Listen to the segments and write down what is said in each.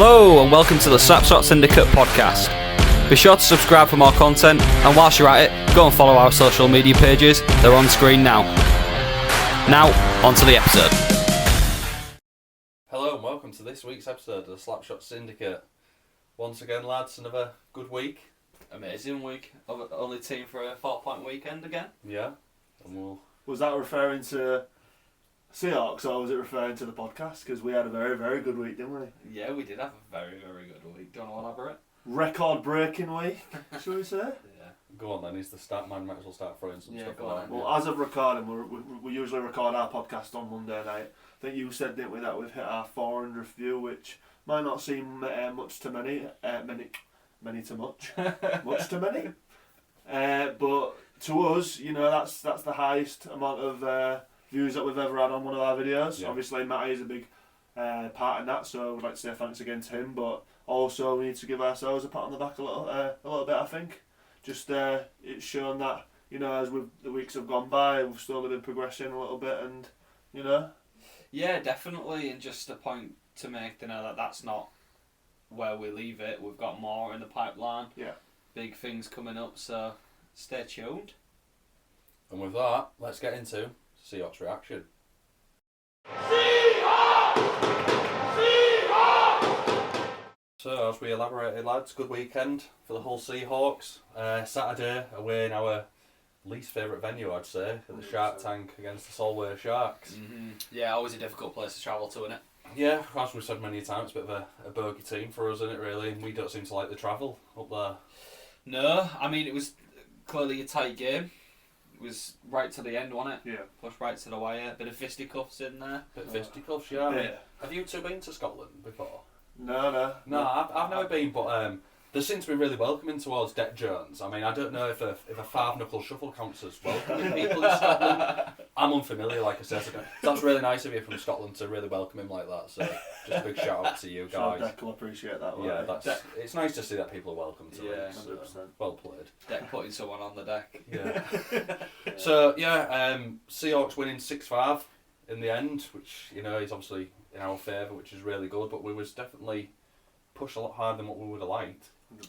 Hello and welcome to the Slapshot Syndicate podcast. Be sure to subscribe for more content, and whilst you're at it, go and follow our social media pages. They're on screen now. Now, on to the episode. Hello and welcome to this week's episode of the Slapshot Syndicate. Once again, lads, another good week. Amazing week. Only team for a 4-point weekend again. Yeah. And Was that referring to Seahawks or was it referring to the podcast? Because we had a very, very good week, didn't we? Yeah, we did have a very, very good week. Do you want to elaborate? Record-breaking week, should we say? Yeah. Go on then, he's the start man, might as well start throwing some stuff on. Well, as of recording, we usually record our podcast on Monday night. I think you said, didn't we, that we've hit our 400th view, which might not seem much to many to much, much to many. But to us, you know, that's the highest amount of views that we've ever had on one of our videos. Yeah. Obviously, Matty is a big part in that, so we'd like to say thanks again to him. But also, we need to give ourselves a pat on the back a little bit. I think just it's shown that, you know, as the weeks have gone by, we've slowly been progressing a little bit, and you know. Yeah, definitely, and just a point to make to know that that's not where we leave it. We've got more in the pipeline. Yeah. Big things coming up, so stay tuned. And with that, let's get into Seahawks reaction. Seahawks! Seahawks! So, as we elaborated, lads, good weekend for the Hull Seahawks. Saturday, away in our least favourite venue, I'd say, at the Shark Tank against the Solway Sharks. Mm-hmm. Yeah, always a difficult place to travel to, isn't it? Yeah, as we've said many times, it's a bit of a bogey team for us, isn't it, really? And we don't seem to like the travel up there. No, I mean, it was clearly a tight game. It was right to the end, wasn't it? Yeah. Pushed right to the wire. Bit of fisticuffs in there. Bit of fisticuffs, yeah. I mean, have you two been to Scotland before? No. No, I've never been, but they seem to be really welcoming towards Deck Jones. I mean, I don't know if a five-knuckle shuffle counts as welcoming people in Scotland. I'm unfamiliar, like I said. So that's really nice of you from Scotland to really welcome him like that. So just a big shout out to you guys. Sure, Deck will appreciate that. Yeah, it's nice to see that people are welcome to yeah, it. 100%. So, well played. Deck putting someone on the deck. Yeah. So Seahawks winning 6-5 in the end, which, you know, is obviously in our favour, which is really good. But we was definitely pushed a lot harder than what we would have liked. 100%.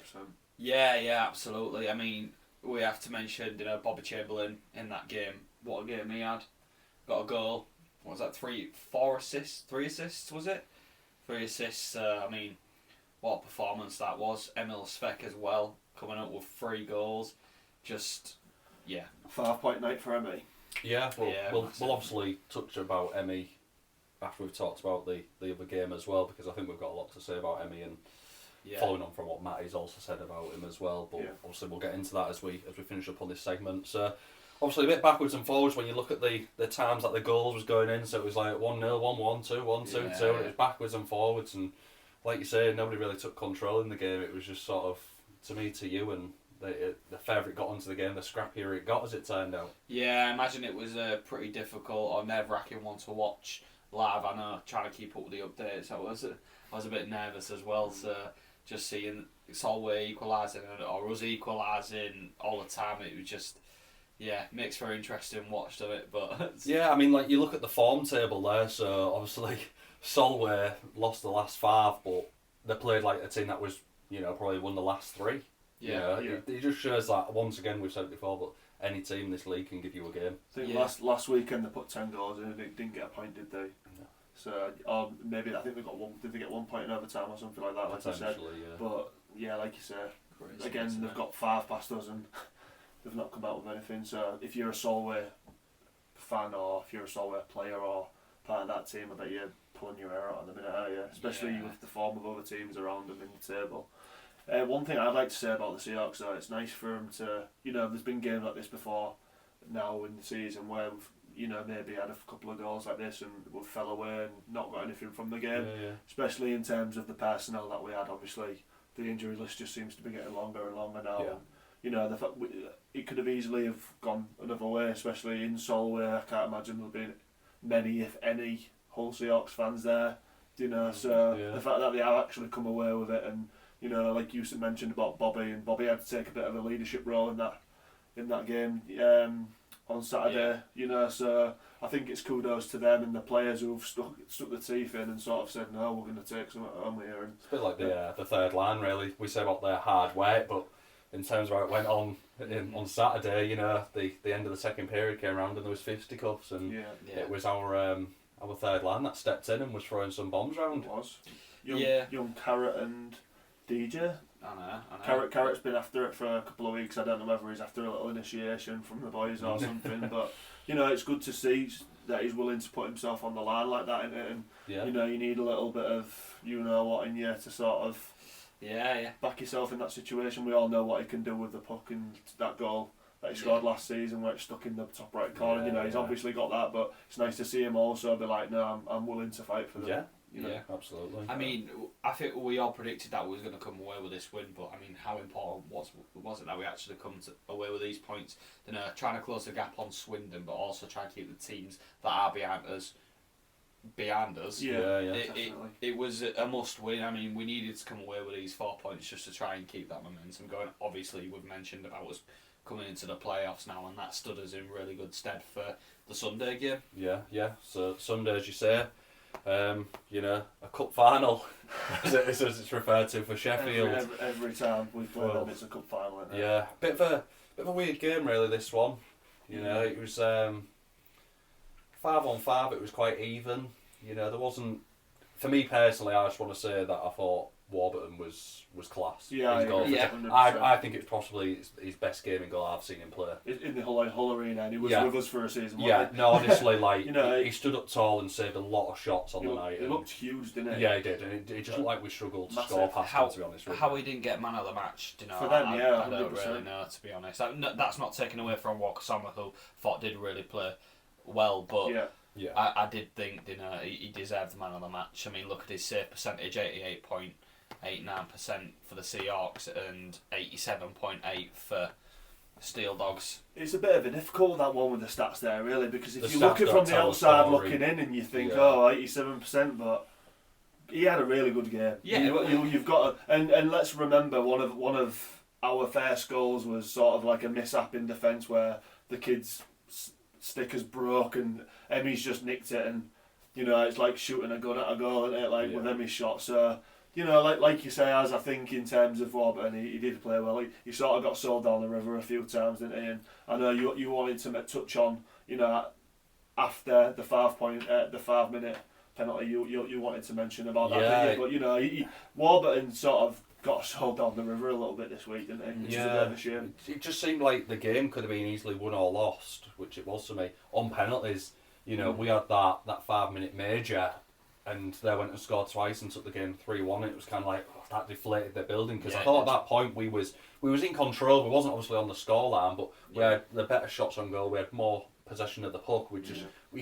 Yeah, absolutely. I mean, we have to mention, you know, Bobby Chamberlain in that game. What a game he had. Got a goal. What was that? 3 assists, was it? 3 assists. I mean, what a performance that was. Emil Svek as well, coming up with 3 goals. Just, yeah. 5-point night for Emmy. Yeah, we'll obviously touch about Emmy after we've talked about the other game as well, because I think we've got a lot to say about Emmy, and following on from what Matty's also said about him as well. But obviously we'll get into that as we finish up on this segment. So obviously a bit backwards and forwards when you look at the times that the goals was going in. So it was like 1-0, 1-1, 2-1, 2-2, and it was backwards and forwards. And like you say, nobody really took control in the game. It was just sort of, to me, to you, and the further it got onto the game, the scrappier it got, as it turned out. Yeah, I imagine it was a pretty difficult or nerve-wracking one to watch live. I know, trying to keep up with the updates, I was a bit nervous as well. So just seeing Solway equalising or us equalising all the time, it was just, makes for an interesting watch of it. But yeah, I mean, like, you look at the form table there, so obviously Solway lost the last 5, but they played like a team that was, you know, probably won the last 3. It just shows that, once again, we've said it before, but any team in this league can give you a game. I think last weekend they put 10 goals in and they didn't get a point, did they? No. So, maybe, I think they got 1. Did they get 1 point in overtime or something like that? Like you said. Yeah. But yeah, like you say, again, they've got 5 past us and they've not come out with anything. So if you're a Solway fan or if you're a Solway player or part of that team, I bet you're pulling your hair out at the minute, are you? Especially with the form of other teams around them in the table. One thing I'd like to say about the Seahawks, though, it's nice for them to, you know, there's been games like this before now in the season where we've, you know, maybe had a couple of goals like this and we fell away and not got anything from the game. Especially in terms of the personnel that we had. Obviously, the injury list just seems to be getting longer and longer now. And, you know, it could have easily have gone another way, especially in Solway. I can't imagine there'll be many, if any, Hull Seahawks fans there. You know, so the fact that they have actually come away with it, and you know, like you mentioned about Bobby, and Bobby had to take a bit of a leadership role in that game. on Saturday. You know, so I think it's kudos to them and the players who've stuck their teeth in and sort of said, no, we're going to take some home here. And it's a bit like the third line, really. We say about their hard work, but in terms of how it went on Saturday, you know, the end of the second period came around and there was fisticuffs, and it was our third line that stepped in and was throwing some bombs around. It was. Young Carrot and DJ. I know. Carrot's been after it for a couple of weeks. I don't know whether he's after a little initiation from the boys or something, but you know, it's good to see that he's willing to put himself on the line like that, and you know, you need a little bit of you know what in you to sort of back yourself in that situation. We all know what he can do with the puck, and that goal that he scored last season where it's stuck in the top right corner. You know, he's obviously got that, but it's nice to see him also be like, no, I'm willing to fight for them. Yeah. You know? Yeah, absolutely. I mean, I think we all predicted that we was going to come away with this win, but I mean, how important was it that we actually come away with these points? You know, trying to close the gap on Swindon, but also trying to keep the teams that are behind us. Yeah, definitely. It was a must win. I mean, we needed to come away with these 4 points just to try and keep that momentum going. Obviously, we've mentioned about us coming into the playoffs now, and that stood us in really good stead for the Sunday game. Yeah. So Sunday, as you say. You know, a cup final, as it's referred to for Sheffield. Every time we play them, it's a cup final. Isn't it? Yeah, bit of a weird game, really. This one, you know, it was 5-on-5. It was quite even. You know, there wasn't. For me personally, I just want to say that I thought Warburton was class. Yeah, I think it's possibly his best game in goal I've seen him play. In the Hull Arena, and he was with us for a season. No, honestly, like you know, he stood up tall and saved a lot of shots on the night. He looked huge, didn't he? Yeah, he did, and it just looked like we struggled to score past him, to be honest. How he didn't get man of the match, you know, for them, I don't 100%. really know, to be honest. That's not taken away from Walker Sommer, who I thought did really play well, but I did think, you know, he deserved the man of the match. I mean, look at his save percentage, 88.89% for the Seahawks and 87.8% for Steel Dogs. It's a bit of a difficult that one with the stats there, really, because if you look at it from the outside looking in and you think, 87%, but he had a really good game. Yeah, you've got to, and let's remember one of our first goals was sort of like a mishap in defence where the kid's sticker's broke and Emmy's just nicked it, and you know it's like shooting a gun at a goal, isn't it? Like with Emmy's shot. So you know, like you say, as I think in terms of Warburton, he did play well. He sort of got sold down the river a few times, didn't he? And I know you wanted to touch on, you know, after the 5 minute penalty, you wanted to mention about that, didn't you? But you know, Warburton sort of got sold down the river a little bit this week, didn't he? Which is a bit of a shame. It just seemed like the game could have been easily won or lost, which it was to me, on penalties. You know, we had that 5 minute major, and they went and scored twice and took the game 3-1. It was kind of like that deflated their building, because I thought at that point we was in control. We wasn't obviously on the scoreline, but we had the better shots on goal. We had more possession of the puck. We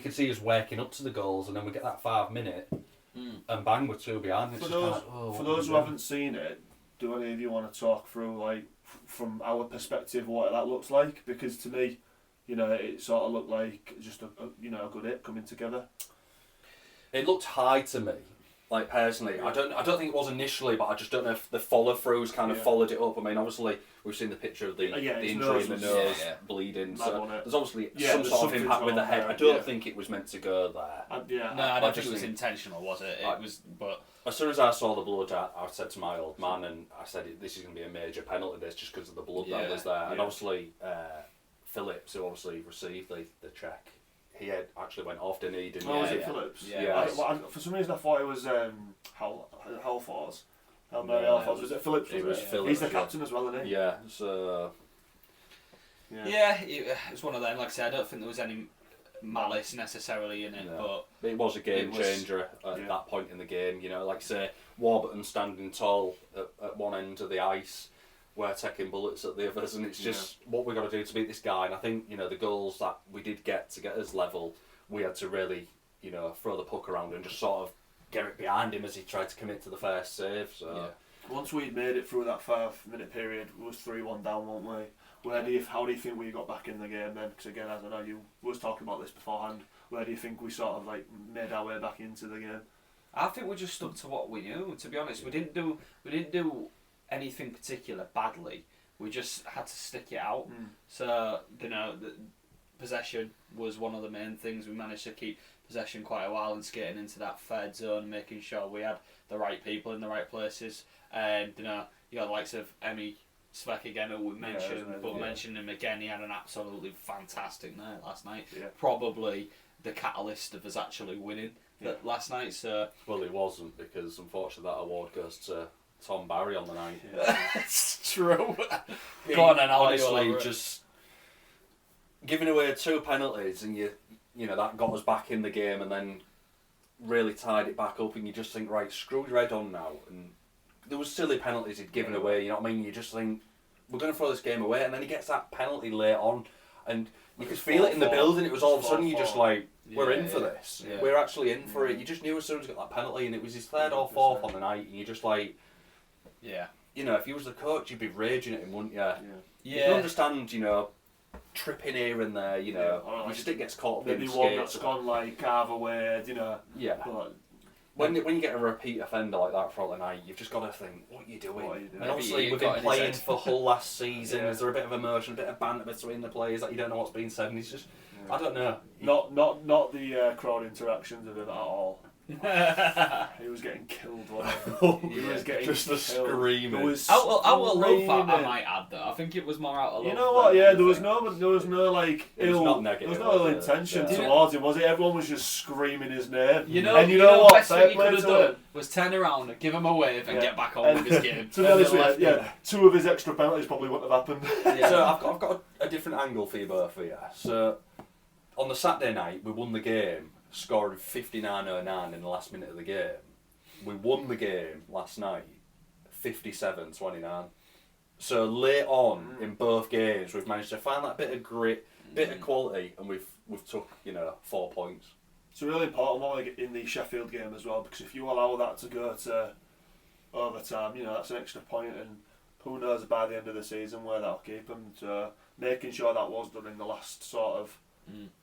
could see us working up to the goals, and then we get that 5 minute, and bang, we're 2 behind. For those who haven't seen it, do any of you want to talk through, like, from our perspective, what that looks like? Because to me, you know, it sort of looked like just a good hit coming together. It looked high to me, like personally. I don't think it was initially, but I just don't know if the follow throughs kind of followed it up. I mean, obviously we've seen the picture of the injury in the nose bleeding, so there's obviously some sort of impact with the head. I don't think it was meant to go there. No, I don't think it was intentional, was it? It was, but as soon as I saw the blood, I said to my old man, and I said, this is going to be a major penalty, this, just because of the blood that was there. And obviously Phillips, who obviously received the check, he had actually went off, didn't he? Was it Phillips? Yeah. For some reason I thought it was Hull Force. Was it Phillips? It was Phillips. He's the captain as well, isn't he? Yeah. So. It was one of them. Like I said, I don't think there was any malice necessarily in it, but it was a game changer at that point in the game. You know, like I say, Warburton standing tall at one end of the ice, we're taking bullets at the others, and it's just what we've got to do to beat this guy. And I think, you know, the goals that we did get to get us level, we had to really, you know, throw the puck around and just sort of get it behind him as he tried to commit to the first save. So once we'd made it through that 5 minute period, we was 3-1 down, weren't we? How do you think we got back in the game then? Because again, as I know you was talking about this beforehand, where do you think we sort of like made our way back into the game? I think we just stuck to what we knew. To be honest, we didn't do anything particular badly. We just had to stick it out. So you know, possession was one of the main things. We managed to keep possession quite a while and skating into that third zone, making sure we had the right people in the right places. And you got the likes of Emmy Svek again, who we mentioned, mentioned him again. He had an absolutely fantastic night last night. Yeah. Probably the catalyst of us actually winning last night. So well, it wasn't, because unfortunately that award goes to Tom Barry on the night. It's true. Go on, and honestly, just giving away 2 penalties, and you know that got us back in the game, and then really tied it back up, and you just think, right, screw your head on now. And there was silly penalties he'd given away, you know what I mean? You just think, we're going to throw this game away, and then he gets that penalty late on, and you could feel it in the building. It was all of a sudden, you just like, we're in for this. Yeah. We're actually in for it. You just knew as soon as he got that penalty, and it was his 3rd or 4th on the night, and you just like, you know, if you was the coach, you'd be raging at him, wouldn't you? You can understand, you know, tripping here and there, you know, your stick gets caught up in the skates. Maybe one that's gone like carve away, you know. Yeah. But when you get a repeat offender like that throughout the night, you've just got to think, what are you doing? And obviously, we've been playing for Hull last season. Is there a bit of emotion, a bit of banter between the players that you don't know what's being said? And he's just, I don't know. Not the crowd interactions of him at all. He was getting killed. He was getting just the screaming. Out of love, I might add that. I think it was more out of love. You know what? Yeah, there was no like ill. There was no ill intention towards him, was it? Everyone was just screaming his name. You know what? Best thing he could have done was turn around and give him a wave and get back on with his game. To be honest with you, 2 of his extra penalties probably wouldn't have happened. So I've got a different angle for you both here. So on the Saturday night, we won the game, scoring 59.09 in the last minute of the game. We won the game last night, 57.29. So late on in both games, we've managed to find that bit of grit, bit of quality, and we've took 4 points. It's really important what we get in the Sheffield game as well, because if you allow that to go to overtime, that's an extra point, and who knows by the end of the season where that'll keep them. So making sure that was done in the last sort of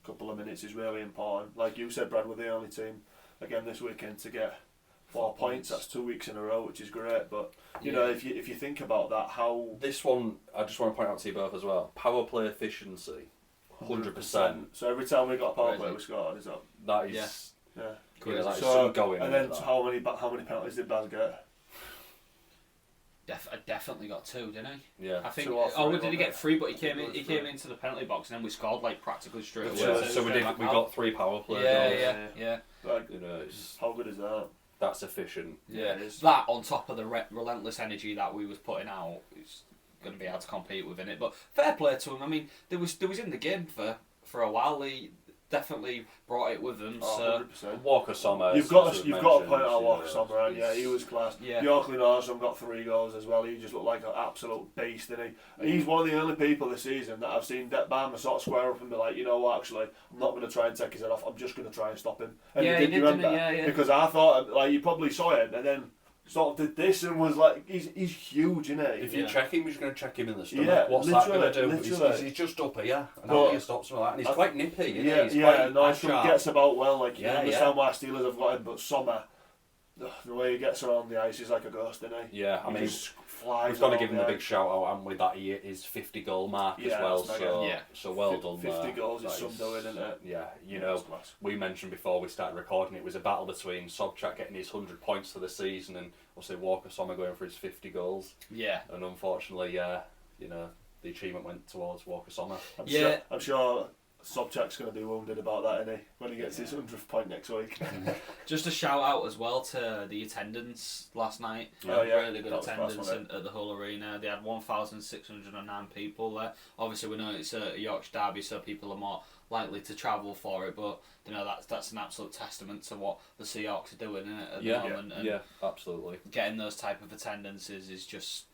couple of minutes is really important. Like you said, Brad, we're the only team again this weekend to get 4 points. That's 2 weeks in a row, which is great. But you know, if you think about that, how this one, I just want to point out to you both as well. Power play efficiency, 100%. So every time we got a power play, we scored. Is that? That is. Yeah. That is some going. And then how many penalties did Baz get? I definitely got 2, didn't he? Yeah. I think. Did he get 3? But he came into the penalty box and then we scored like practically straight away. Yeah. So we got 3 power plays. Yeah. Like, how good is that? That's efficient. Yeah. It is. That on top of the relentless energy that we was putting out, it's going to be hard to compete with in it. But fair play to him. I mean, there was in the game for a while. He definitely brought it with him. So 100%. Walker Sommer. You've got to point out Walker Sommer, and he was class. Yeah. Bjorklund Arsson got 3 goals as well. He just looked like an absolute beast, didn't he? He's one of the only people this season that I've seen that Bama sort of square up and be like, you know what, actually, I'm not going to try and take his head off. I'm just going to try and stop him. And he did, remember? Yeah. Because I thought, like, you probably saw it, and then sort of did this and was like, he's huge, isn't he? If you check him, you're just going to check him in the stomach. Yeah, what's that going to do? He's just up here, and how do you stop something like that? And he's quite nippy, isn't he? Gets about well, like, you understand why Steelers have got him, but Sommer, the way he gets around the ice, he's like a ghost, isn't he? Yeah, I mean, just flies. We've got to give him a big shout out, haven't we, that he is 50 goal mark as well, so well done. 50 goals is some doing, isn't it? Yeah, we mentioned before we started recording, it was a battle between Sobchak getting his 100 points for the season and obviously Walker Sommer going for his 50 goals. Yeah. And unfortunately, the achievement went towards Walker Sommer. I'm sure Sobchak's going to be wounded about that, isn't he? When he gets his 100th point next week. Just a shout out as well to the attendance last night. Really good attendance at the Hull Arena. They had 1,609 people there. Obviously, we know it's a Yorkshire derby, so people are more likely to travel for it. But that's an absolute testament to what the Seahawks are doing at the moment. Yeah, absolutely. Getting those type of attendances is just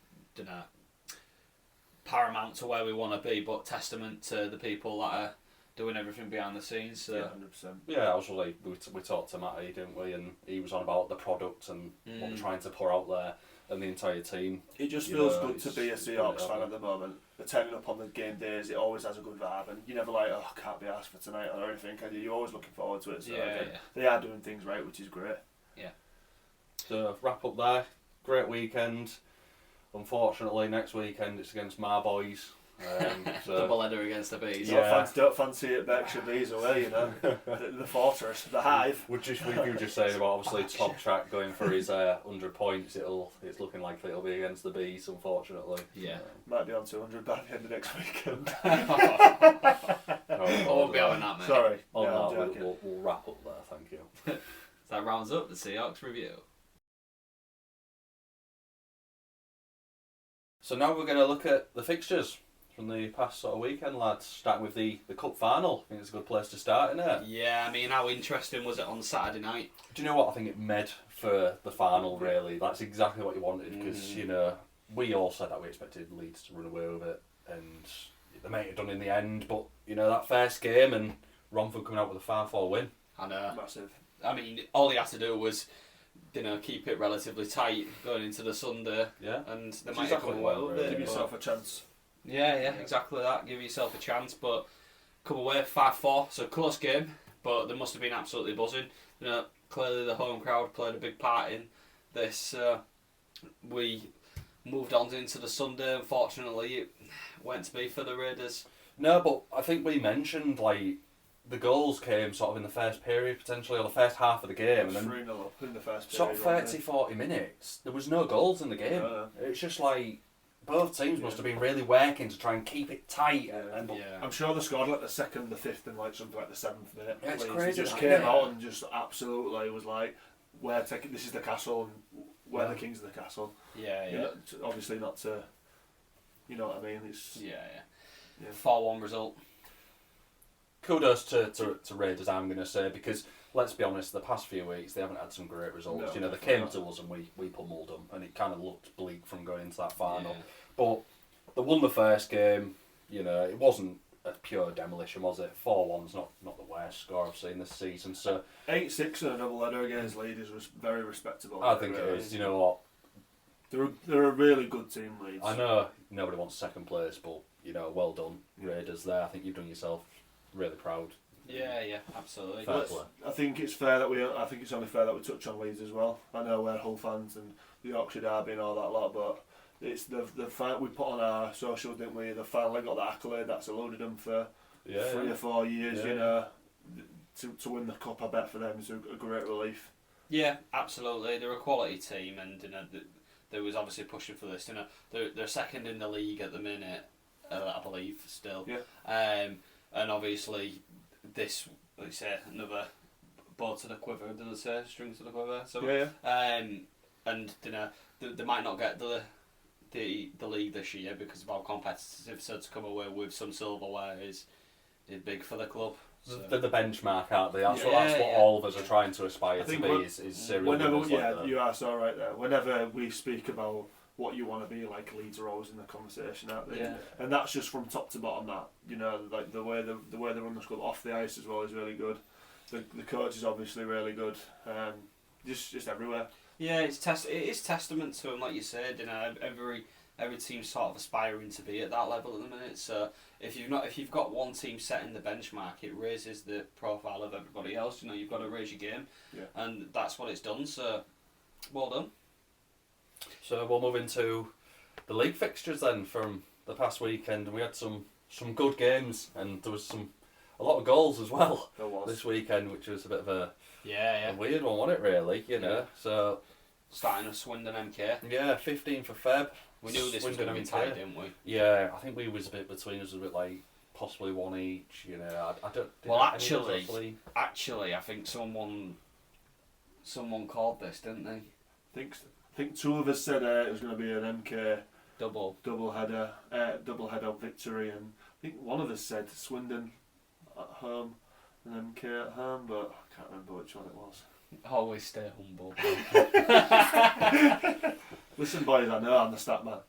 paramount to where we want to be, but testament to the people that are doing everything behind the sceens. So. Yeah, 100%. Yeah, obviously we talked to Matty, didn't we? And he was on about the product and what we're trying to pour out there, and the entire team. It just feels good to be a Seahawks fan at the moment. They're turning up on the game days. It always has a good vibe, and you're never like, oh, can't be asked for tonight or anything. You're always looking forward to it. So they are doing things right, which is great. Yeah. So wrap up there. Great weekend. Unfortunately, next weekend it's against my boys. Double header against the Bees. Don't fancy it, Berkshire Bees away, you know. the fortress, the hive. We were just saying about obviously Top Track going for his 100 points. It's looking like it'll be against the Bees, unfortunately. Yeah. Might be on 200 by the end of next weekend. I won't be having that, mate. Sorry. On that, we'll wrap up there. Thank you. That rounds up the Seahawks review. So now we're going to look at the fixtures from the past sort of weekend, lads. Starting with the cup final. I think it's a good place to start, isn't it? Yeah, I mean, how interesting was it on Saturday night? Do you know what? I think it made for the final, really. That's exactly what you wanted, because, you know, we all said that we expected Leeds to run away with it, and they might have done in the end, but, you know, that first game and Romford coming out with a 5-4 win. I know. Massive. I mean, all he had to do was, you know, keep it relatively tight going into the Sunday. Yeah. And they might have come away with it. Give yourself a chance. Yeah, exactly that. Give yourself a chance, but come away 5-4. So close game, but they must have been absolutely buzzing. You know, clearly the home crowd played a big part in this. We moved on into the Sunday. Unfortunately, it went to be for the Raiders. No, but I think we mentioned, like, the goals came sort of in the first period, potentially, or the first half of the game. And then 3-0 up in the first period. Sort of 30-40 minutes, there was no goals in the game. No. It's just like, both teams must have been really working to try and keep it tight. I'm sure they scored like the 2nd, the 5th, and like something like the 7th minute. Yeah, it's They crazy. just came out and just absolutely was like, this is the castle, and we're the kings of the castle. Yeah. You know, obviously not to, you know what I mean? It's 4-1 result. Kudos to Raiders, I'm going to say, because let's be honest, the past few weeks they haven't had some great results. No, you know, they came to us and we pummeled them, and it kind of looked bleak from going into that final. Yeah. But they won the first game. You know, it wasn't a pure demolition, was it? 4-1's not the worst score I've seen this season. So 8-6 and a double header against Leeds was very respectable. I think it is. You know what? They're a really good team, Leeds. I know nobody wants second place, but you know, well done, Raiders. There, I think you've done yourself really proud. Yeah, absolutely. Fair play. I think it's fair that I think it's only fair that we touch on Leeds as well. I know we're Hull fans and the Yorkshire Derby and all that lot, but it's the fight we put on our socials, didn't we? They finally got the accolade that's eluded them for 3 or 4 years. Yeah. You know, to win the cup, I bet for them is a great relief. Yeah, absolutely. They're a quality team, and you know, they was obviously pushing for this. You know, they're second in the league at the minute, I believe, still. Yeah. And obviously, this, like you say, another bow to the quiver, did I say? String to the quiver. So, and you know, they might not get the league this year because of how competitive, so to come away with some silverware is big for the club. So. They're the benchmark, aren't they? That's what all of us are trying to aspire to be. Is serial whenever, winners like that. You are so right there. Whenever we speak about what you want to be, like, Leeds are always in the conversation, aren't they? Yeah. And that's just from top to bottom. That, you know, like the way they run the club off the ice as well is really good. The coach is obviously really good. Just everywhere. Yeah, it is testament to them, like you said. You know, every team's sort of aspiring to be at that level at the minute. So if you've got one team setting the benchmark, it raises the profile of everybody else. You know, you've got to raise your game, and that's what it's done. So well done. So we'll move into the league fixtures then from the past weekend. We had some good games, and there was a lot of goals as well this weekend, which was a bit of a weird one, wasn't it? Really, you know. So starting with Swindon MK. Yeah, 15th of Feb. We knew this was going to be tight, didn't we? Yeah, I think we was a bit between us, a bit like possibly one each. You know, I don't. Well, actually, I think someone called this, didn't they? I think two of us said it was going to be an MK double header victory, and I think one of us said Swindon at home and MK at home, but I can't remember which one it was. Always stay humble. Listen, boys, I know I'm the stat man.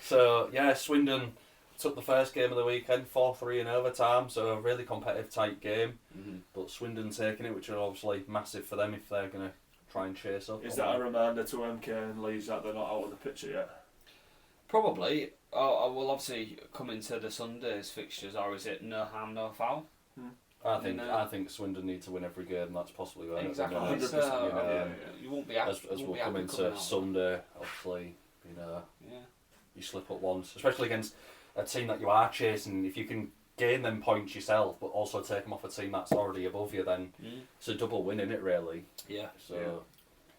So yeah, Swindon took the first game of the weekend 4-3 in overtime, so a really competitive, tight game. Mm-hmm. But Swindon taking it, which are obviously massive for them if they're going to try and chase up. Is that a reminder to MK and Leeds that they're not out of the picture yet? Probably. I will obviously come into the Sunday's fixtures, or is it no harm, no foul? I think Swindon need to win every game. That's possibly right. Exactly. 100%. You won't be as we'll come into Sunday, obviously, you know. Yeah. you slip up once, especially against a team that you are chasing. If you can gain them points yourself, but also take them off a team that's already above you, then it's a double win, isn't it, really? Yeah. So,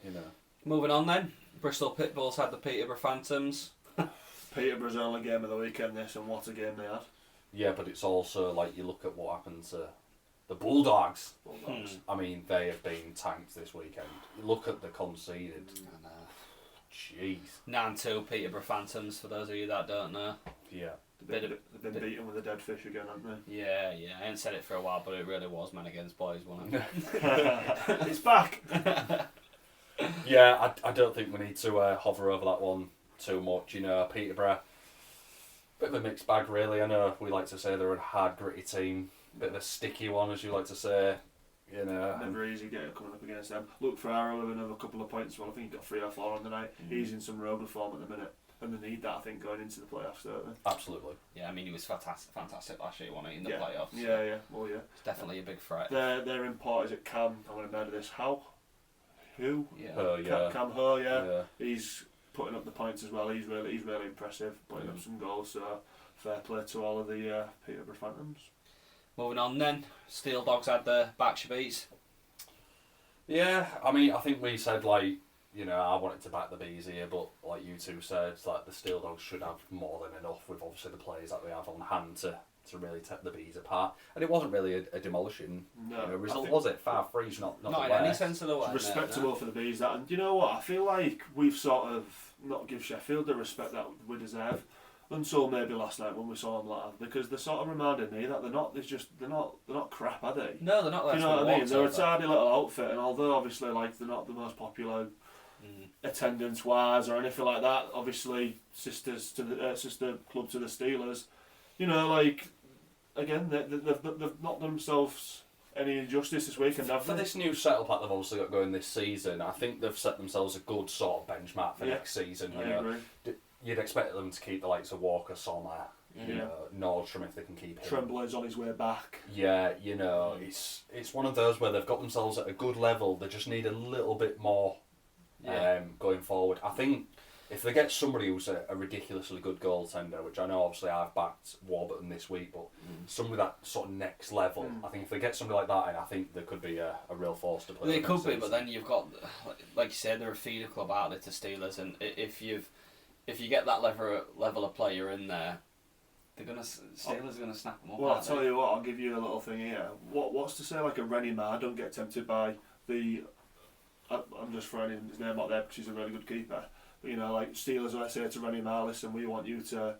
you know. Moving on then, Bristol Pitbulls had the Peterborough Phantoms. Peterborough's only game of the weekend, this, and what a game they had. Yeah, but it's also like you look at what happened to the Bulldogs. I mean, they have been tanked this weekend. You look at the conceded. Jeez. 9-2 Peterborough Phantoms, for those of you that don't know. Yeah. They've been beaten with a dead fish again, haven't they? Yeah. I ain't said it for a while, but it really was men against boys, wasn't it? It's back! Yeah, I don't think we need to hover over that one too much. You know, Peterborough, bit of a mixed bag, really. I know we like to say they're a hard, gritty team. Bit of a sticky one, as you like to say. You know, never easy getting coming up against them. Luke Ferraro with another couple of points. Well, I think he got 3 or 4 on the night. He's in some rogue form at the minute, and they need that, I think, going into the playoffs, don't they? Absolutely. Yeah, I mean, he was fantastic last year, wasn't he, in the playoffs? So Yeah. Well, yeah. It's definitely a big threat. Their import is at Cam. I'm going to murder this. Who? Yeah. Cam Ho. Yeah. He's putting up the points as well. He's really impressive, putting up some goals. So fair play to all of the Peterborough Phantoms. Moving on then, Steel Dogs had the Backshire Bees. Yeah, I mean, I think we said, like, you know, I wanted to back the Bees here, but like you two said, like, the Steel Dogs should have more than enough with obviously the players that they have on hand to really take the Bees apart. And it wasn't really a demolishing result, was it? 5-3's not in any sense of the word. Respectable for the Bees, that. And you know what? I feel like we've sort of not give Sheffield the respect that we deserve. Until maybe last night when we saw them live, because they sort of reminded me that they're not crap, are they? No, they're not. You know what I mean? They're a tidy little outfit, and although obviously like they're not the most popular attendance wise or anything like that, obviously sister club to the Steelers, you know, like again they've not done themselves any injustice this weekend, have for they? this new setup that they've obviously got going this season. I think they've set themselves a good sort of benchmark for next season. I agree. You'd expect them to keep the likes of Walker, Sommer, you know, Nordstrom if they can keep him. Tremblay's on his way back. Yeah, you know, it's one of those where they've got themselves at a good level. They just need a little bit more going forward. I think if they get somebody who's a ridiculously good goaltender, which I know obviously I've backed Warburton this week, but somebody that sort of next level, I think if they get somebody like that, and I think there could be a real force to play. They could be, but then you've got, like you said, they're a feeder club out to Steelers, and if you get that level of player in there, Steelers are gonna snap them up. Well, I'll tell you what, I'll give you a little thing here. What's to say like a Rennie Ma don't get tempted by the... I'm just throwing his name out there because he's a really good keeper. But, you know, like Steelers, I say to Rennie Ma, listen, we want you to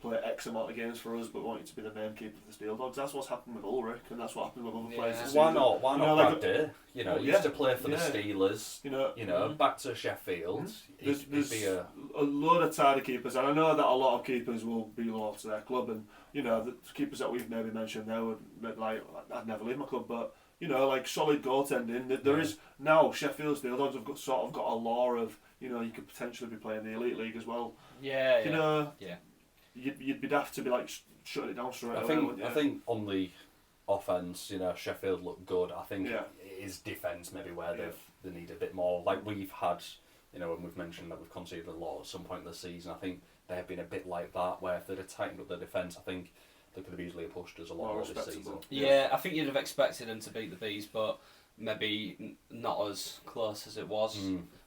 play X amount of games for us, but we want you to be the main keeper of the Steel Dogs. That's what's happened with Ulrich, and that's what happened with other players this Why season. not? Why not like Brad You know, he used to play for the Steelers. You know, back to Sheffield. There's a load of tidy keepers, and I know that a lot of keepers will be loyal to their club, and you know the keepers that we've maybe mentioned there would like I'd never leave my club, but you know like solid goaltending. There is now Sheffield Steel Dogs have sort of got a law of you know you could potentially be playing the Elite League as well. Yeah. You know. Yeah. You'd be daft to be like shutting it down straight away. I think on the offense, you know, Sheffield look good. I think it is defense maybe where they need a bit more. Like we've had, you know, when we've mentioned that we've conceded a lot at some point in the season. I think they have been a bit like that, where if they'd have tightened up their defence, I think they could have easily pushed us a lot more this season. Yeah, I think you'd have expected them to beat the Bees, but maybe not as close as it was.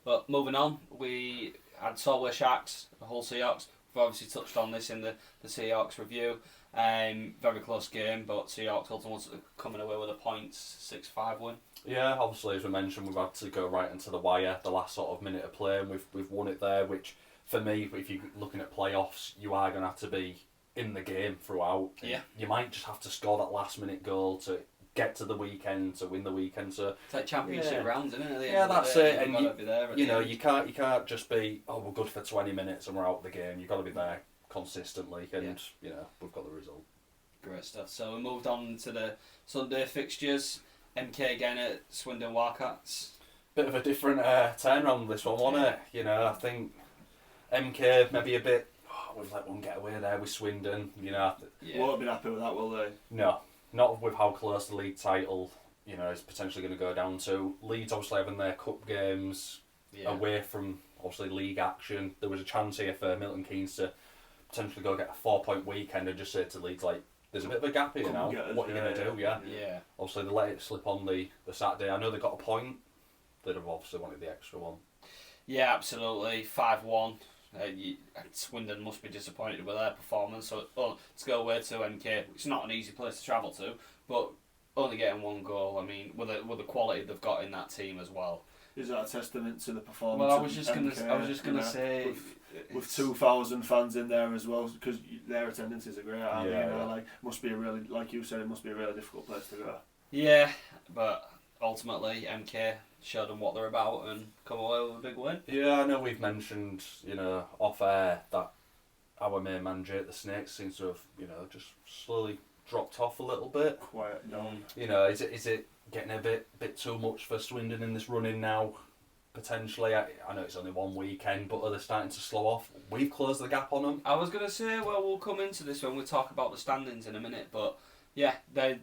But moving on, we had Solway Sharks, the Hull Seahawks. We've obviously touched on this in the Seahawks review. Very close game, but Seahawks ultimately coming away with a 6-5 win. Yeah, obviously as we mentioned, we've had to go right into the wire the last sort of minute of play, and we've won it there. Which for me, if you're looking at playoffs, you are going to have to be in the game throughout. Yeah, you might just have to score that last minute goal to get to the weekend, to win the weekend. So it's like championship rounds, isn't it? Yeah, that's it. And you know, you can't just be we're good for 20 minutes and we're out of the game. You've got to be there consistently, and you know we've got the result. Great stuff. So we moved on to the Sunday fixtures. MK again at Swindon Wildcats. Bit of a different turnaround this one, wasn't it? You know, I think MK maybe a bit. We've let one get away there with Swindon. You know, won't be happy with that, will they? No. Not with how close the league title, you know, is potentially going to go down to. Leeds obviously having their cup games away from obviously league action. There was a chance here for Milton Keynes to potentially go get a 4-point weekend and just say to Leeds, like, there's a bit of a gap here now. What are you going to do? Yeah. Obviously, they let it slip on the Saturday. I know they got a point. They'd have obviously wanted the extra one. Yeah, absolutely. 5-1. Swindon must be disappointed with their performance. So to go away to NK, it's not an easy place to travel to, but only getting one goal. I mean, with the quality they've got in that team as well. Is that a testament to the performance? Well, I was just gonna say, with 2,000 fans in there as well, because their attendances are great. Like, must be a really, like you said, it must be a really difficult place to go. Yeah, but ultimately MK showed them what they're about and come away with a big win. Yeah, I know we've mentioned, off air that our main man Jake the Snake seems to have, just slowly dropped off a little bit. Quiet down. Is it getting a bit too much for Swindon in this running now? Potentially, I know it's only one weekend, but are they starting to slow off? We've closed the gap on them. I was going to say, well, we'll come into this when we talk about the standings in a minute, but yeah, they're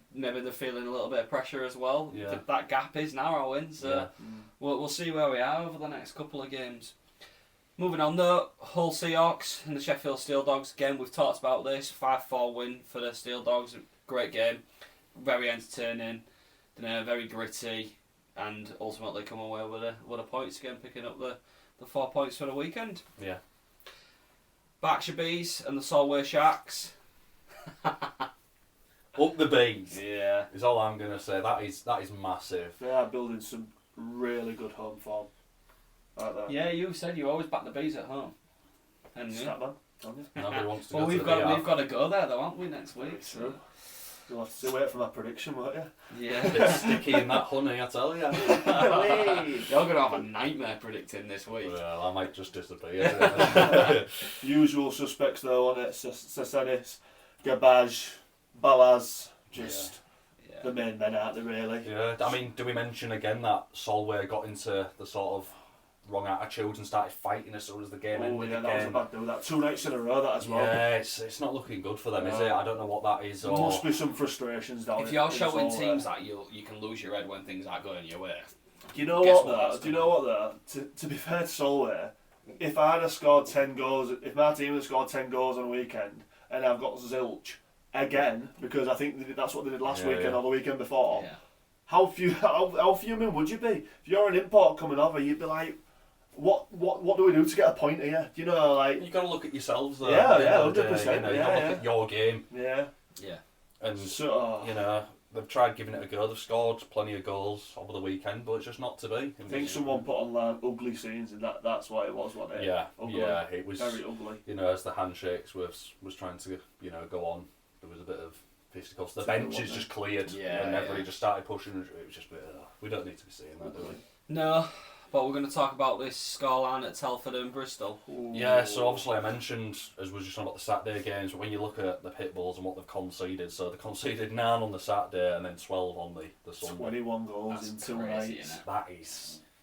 feeling a little bit of pressure as well. Yeah. That gap is narrowing, so we'll see where we are over the next couple of games. Moving on though, Hull Seahawks and the Sheffield Steel Dogs. Again, we've talked about this. 5-4 win for the Steel Dogs. Great game, very entertaining, very gritty, and ultimately come away with a points again, picking up the 4 points for the weekend. Yeah. Berkshire Bees and the Solway Sharks. Up the bees. Yeah. Is all I'm gonna say. That is massive. They are building some really good home form. Like that. Yeah, you said you always back the Bees at home. And Snapman, Nobody wants to go we've to got to go there though, haven't we, next week? True. You'll have to wait for my prediction, won't you? Yeah. It's sticky in that honey, I tell you. You're going to have a nightmare predicting this week. Well, I might just disappear. Usual suspects though on it. Sasenis, Gabaj, Balaz, just the main men, aren't they really? Yeah, I mean, do we mention again that Solway got into the sort of wrong attitudes and started fighting as soon as the game ended? Yeah, that was a bad do. That 2 nights in a row, that as well. Yeah, it's not looking good for them, is it? I don't know what that is. There must be some frustrations down. If you're showing teams that you can lose your head when things aren't going your way. Do you know what though? To be fair to Solway, if I had scored 10 goals, if my team had scored 10 goals on a weekend and I've got zilch again, because I think that's what they did last weekend or the weekend before. Yeah. How fuming would you be? If you're an import coming over, you'd be like, what do we do to get a point here? Do you know, like, you got to look at yourselves though. Yeah, 100%. You got to look at your game. Yeah. Yeah. And they've tried giving it a go. They've scored plenty of goals over the weekend, but it's just not to be. I think someone put online ugly scenes, and that's what it was, wasn't it? Yeah, ugly. Yeah, it was very ugly. As the handshakes was trying to go on, there was a bit of fisticuffs. The bench is just cleared, and everybody just started pushing. It was just a bit. We don't need to be seeing that, do we? No. But we're going to talk about this scoreline at Telford and Bristol. Ooh. Yeah, so obviously I mentioned, as we were just talking about the Saturday games, but when you look at the Pitbulls and what they've conceded, so they conceded 9 on the Saturday and then 12 on the Sunday. 21 goals in 2 nights.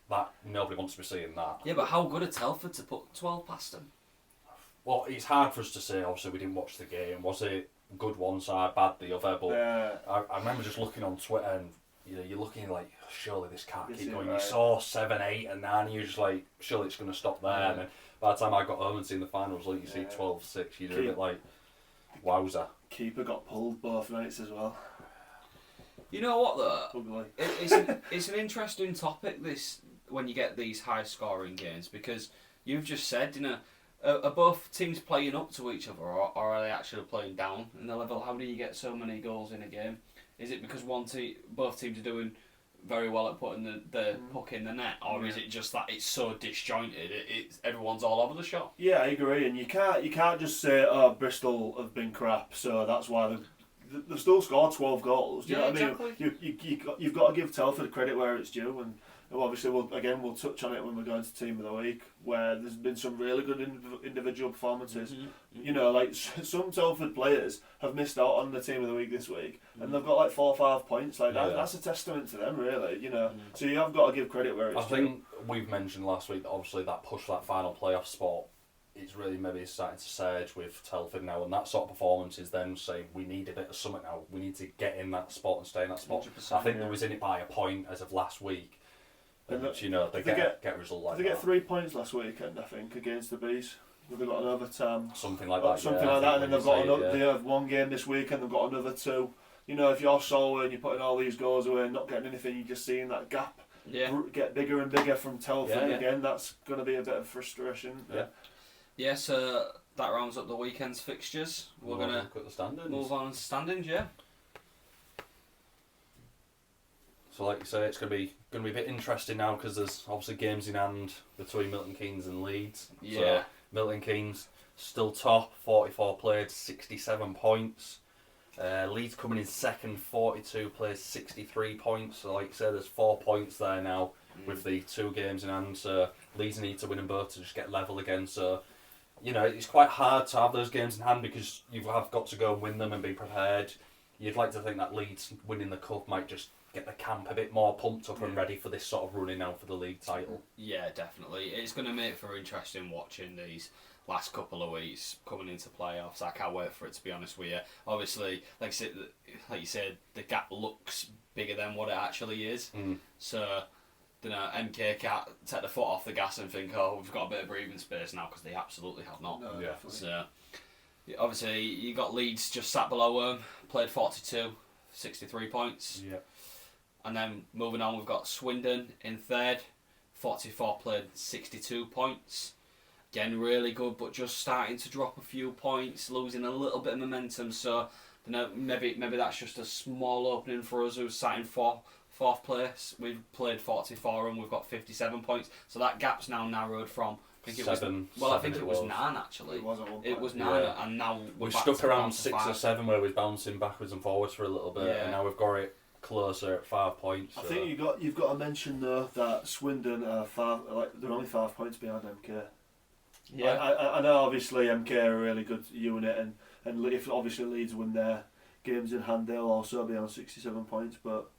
That nobody wants to be seeing that. Yeah, but how good are Telford to put 12 past them? Well, it's hard for us to say, obviously we didn't watch the game. Was it good one side, bad the other? But I remember just looking on Twitter and you're looking like, surely this can't keep going. You saw 7, 8 and 9 and you're just like, surely it's going to stop there. And then by the time I got home and seen the finals, like you see 12-6, you're a bit like, wowza. Keeper got pulled both nights as well. You know what though? Ugly. It's an interesting topic, this, when you get these high scoring games, because you've just said, are both teams playing up to each other, or are they actually playing down in the level? How do you get so many goals in a game? Is it because both teams are doing very well at putting the puck in the net, or is it just that it's so disjointed, everyone's all over the shop? Yeah, I agree, and you can't just say, oh, Bristol have been crap, so that's why they've still scored 12 goals. Do you know what I mean? You've got to give Telford credit where it's due, and obviously we'll touch on it when we're going to Team of the Week, where there's been some really good individual performances. Like some Telford players have missed out on the Team of the Week this week, and they've got like 4 or 5 points. Like that's a testament to them, really. So you have got to give credit where it's due. I think we've mentioned last week that obviously that push for that final playoff spot is really maybe starting to surge with Telford now, and that sort of performance is then saying we need a bit of something now. We need to get in that spot and stay in that spot. I think they was in it by a point as of last week. And look, you know, they get a result like that. They get 3 points last weekend, I think, against the Bees. They've got an overtime. Something like that. Something like that, and then they've got another. They have one game this week, and they've got another 2. You know, if you're Solway and you're putting all these goals away and not getting anything, you're just seeing that gap get bigger and bigger from Telford again. That's going to be a bit of frustration. Yeah, so that rounds up the weekend's fixtures. We're going to move on to standings, So, like you say, it's going to be a bit interesting now because there's obviously games in hand between Milton Keynes and Leeds. Yeah. So Milton Keynes still top, 44 played, 67 points. Leeds coming in second, 42 played, 63 points. So, like you said, there's 4 points there now with the 2 games in hand. So Leeds need to win them both to just get level again. So, you know, it's quite hard to have those games in hand because you have got to go and win them and be prepared. You'd like to think that Leeds winning the cup might just get the camp a bit more pumped up and ready for this sort of running out for the league title. Yeah, definitely. It's going to make for interesting watching these last couple of weeks coming into playoffs. I can't wait for it, to be honest with you. Obviously, like you said, the gap looks bigger than what it actually is. So, you know, MK can't take the foot off the gas and think, oh, we've got a bit of breathing space now, because they absolutely have not. No, definitely. So, obviously, you got Leeds just sat below them, played 42, 63 points. Yeah. And then moving on, we've got Swindon in third, 44 played, 62 points. Again, really good, but just starting to drop a few points, losing a little bit of momentum. So, you know, maybe that's just a small opening for us who's sat in fourth place. We've played 44 and we've got 57 points. So that gap's now narrowed from, I think it was 9 actually. It was 9, and now we've stuck around 6 or 7 where we're bouncing backwards and forwards for a little bit, and now we've got it closer at 5 points. I think you've got to mention though that Swindon are they're only 5 points behind MK. Yeah, I know obviously MK are a really good unit, and if obviously Leeds win their games in hand, they'll also be on 67 points. But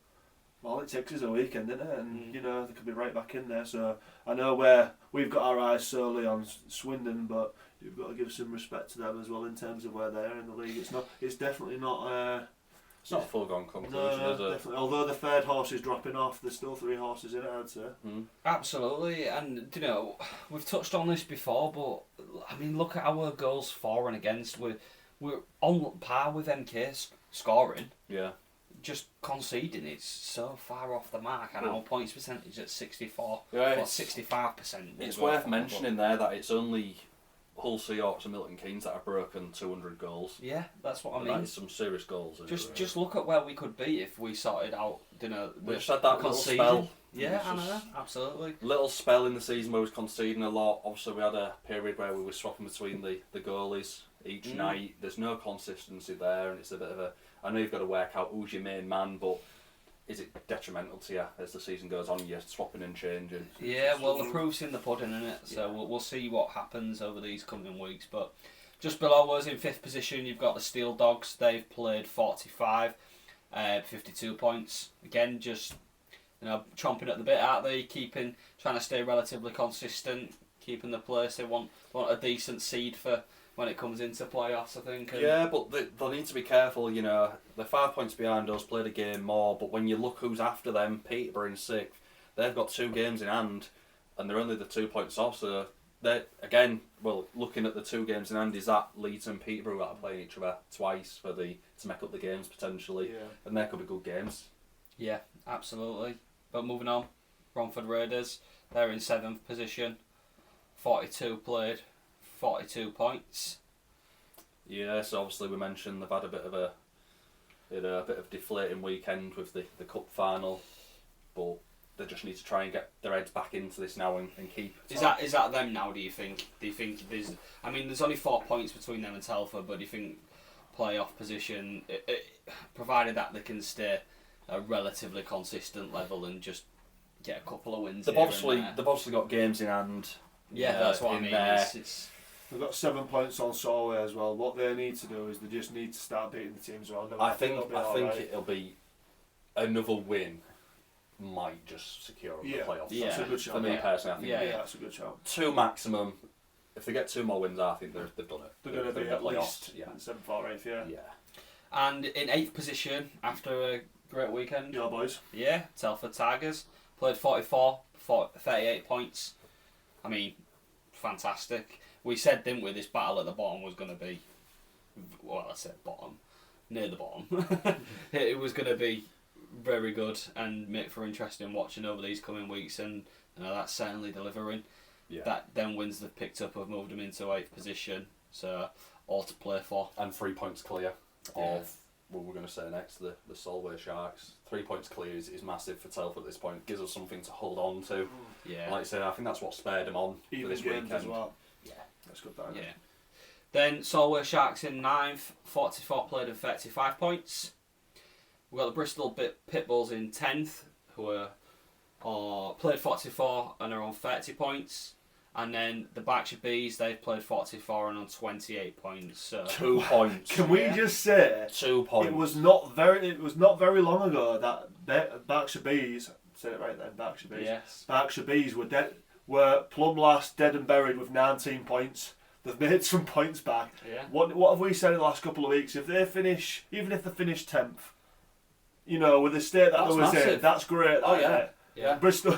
all it takes is a weekend, isn't it? And you know, they could be right back in there. So I know where we've got our eyes solely on Swindon, but you've got to give some respect to them as well in terms of where they are in the league. It's definitely not. It's not a foregone conclusion, is it? Definitely. Although the third horse is dropping off, there's still 3 horses in it, I'd say. Absolutely, and you know, we've touched on this before, but I mean, look at our goals for and against. We're on par with MK scoring. Yeah. Just conceding is so far off the mark, and our points percentage at 64, 65%. It's worth mentioning there that it's only Hull Seahawks and Milton Keynes that have broken 200 goals. Yeah, that's what I mean. That is some serious goals. Just look at where we could be if we sorted out, you know, we just had that little spell. Yeah, I know, absolutely. Little spell in the season where we was conceding a lot. Obviously, we had a period where we were swapping between the goalies each night. There's no consistency there, and it's a bit of a. I know you've got to work out who's your main man, but is it detrimental to you as the season goes on? You're swapping and changing. Yeah, well, the proof's in the pudding, isn't it? So we'll see what happens over these coming weeks. But just below us in 5th position, you've got the Steel Dogs. They've played 45, 52 points. Again, just chomping at the bit, aren't they? Trying to stay relatively consistent, keeping the place. They want a decent seed for when it comes into playoffs, I think. Yeah, but they'll need to be careful, you know. They're 5 points behind us, played a game more, but when you look who's after them, Peterborough in 6th, they've got 2 games in hand, and they're only the 2 points off, so they're, again, well, looking at the 2 games in hand, is that Leeds and Peterborough that are playing each other twice to make up the games, potentially, and there could be good games. Yeah, absolutely. But moving on, Romford Raiders, they're in 7th position, 42 played, 42 points. Yeah, so obviously we mentioned they've had a bit of deflating weekend with the cup final, but they just need to try and get their heads back into this now and keep. Is that them now? Do you think? Do you think there's? I mean, there's only 4 points between them and Telford, but do you think playoff position, provided that they can stay a relatively consistent level and just get a couple of wins? They've obviously got games in hand. Yeah, that's what I mean. They've got 7 points on Solway as well. What they need to do is they just need to start beating the teams around them. I think it'll be another win might just secure them the playoffs. Yeah, that's a good shout. For me personally, I think that's a good shout. 2 maximum. If they get 2 more wins, I think they've done it. They're going to be at least 7th or 8th, yeah. And in 8th position after a great weekend. Your boys. Yeah, Telford Tigers played 44, 38 points. I mean, fantastic. We said, didn't we, this battle at the bottom was going to be, well, I said bottom, near the bottom. It was going to be very good and make for interesting watching over these coming weeks, and that's certainly delivering. Yeah. That then wins they've picked up have moved them into 8th position, so all to play for. And 3 points clear of what we're going to say next, the Solway Sharks. 3 points clear is massive for Telford at this point. Gives us something to hold on to. Yeah. Like I said, I think that's what spurred them on Even for this games weekend. as well. Yeah. That's good, that. Yeah. Then Solway Sharks in 9th, 44 played and 35 points. We've got the Bristol Pitbulls in 10th, who are played 44 and are on 30 points. And then the Berkshire Bees, they've played 44 and on 28 points. So 2 points. Can we just say 2 points? It was not very long ago that Berkshire Bees, said it right then, Berkshire Bees. Yes. Berkshire Bees were plumb last, dead and buried with 19 points. They've made some points back. Yeah. What have we said in the last couple of weeks? If they finish, even if they finish 10th, with the state that That's they was in, massive. that's great. Oh, that, yeah. innit? Yeah. Bristol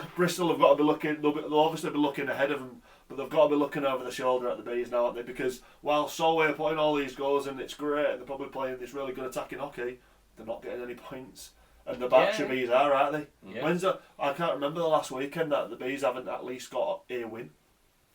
have got to be looking. They'll obviously be looking ahead of them, but they've got to be looking over the shoulder at the Bees now, aren't they? Because while Solway are putting all these goals and it's great, and they're probably playing this really good attacking hockey, they're not getting any points. And the Berkshire Bees are, aren't they? Yeah. I can't remember the last weekend that the Bees haven't at least got a win.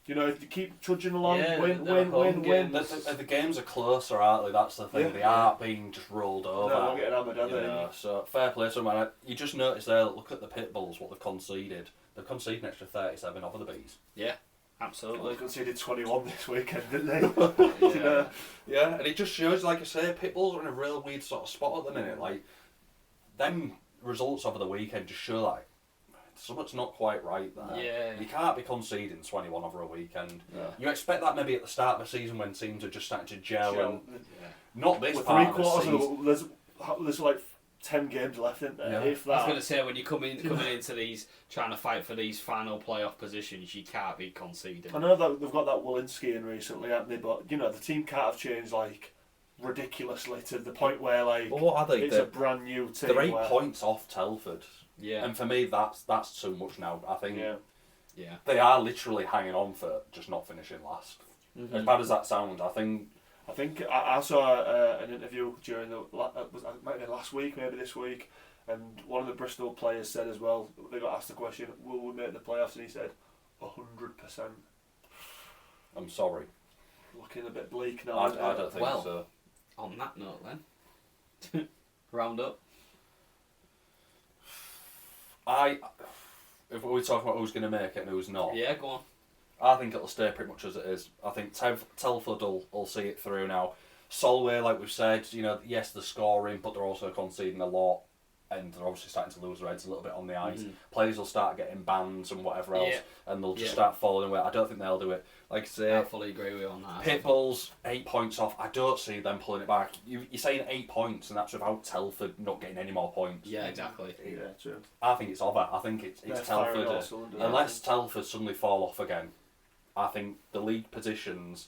If you keep trudging along, win. The games are closer, aren't they? That's the thing. Yeah. They aren't being just rolled over. No, they're not getting hammered, are they? So fair play to them. And you just notice there, look at the Pitbulls, what they've conceded. They've conceded an extra 37 over the Bees. Yeah, absolutely. They conceded 21 this weekend, didn't they? Yeah, and it just shows, like I say, Pitbulls are in a real weird sort of spot at the minute. Like, them results over the weekend just show, like, something's not quite right there. Yeah. You can't be conceding 21 over a weekend. Yeah. You expect that maybe at the start of the season when teams are just starting to gel. And not this With part three of the quarters season. there's like 10 games left, isn't there? Yeah. If I was that. going to say, when you're coming into these, trying to fight for these final playoff positions, you can't be conceding. I know that they've got that Walensky in recently, haven't they? But the team can't have changed like ridiculously to the point where like Well, what are they? it's a brand new team. They're 8 where, points off Telford. Yeah. And for me, that's too much now. I think Yeah. they are literally hanging on for just not finishing last. Mm-hmm. As bad as that sounds, I think I saw an interview during it might have been last week, maybe this week, and one of the Bristol players said as well. They got asked the question, "Will we make the playoffs?" And he said, 100%. I'm sorry. Looking a bit bleak now. I don't think Well, so. On that note, then, round up. If we're talking about who's going to make it and who's not, Yeah, go on. I think it'll stay pretty much as it is. I think Telford will see it through now. Solway, like we've said, yes, they're scoring, but they're also conceding a lot, and they're obviously starting to lose their heads a little bit on the ice. Mm-hmm. Players will start getting bans and whatever else, and they'll just Yeah. start falling away. I don't think they'll do it. Like I say, I fully agree with you on that. Pitbulls, 8 points off. I don't see them pulling it back. You're saying 8 points, and that's without Telford not getting any more points. Yeah, exactly. Yeah, true. I think it's over. I think it's They're firing Telford. all cylinders, Unless Telford suddenly fall off again, I think the league positions,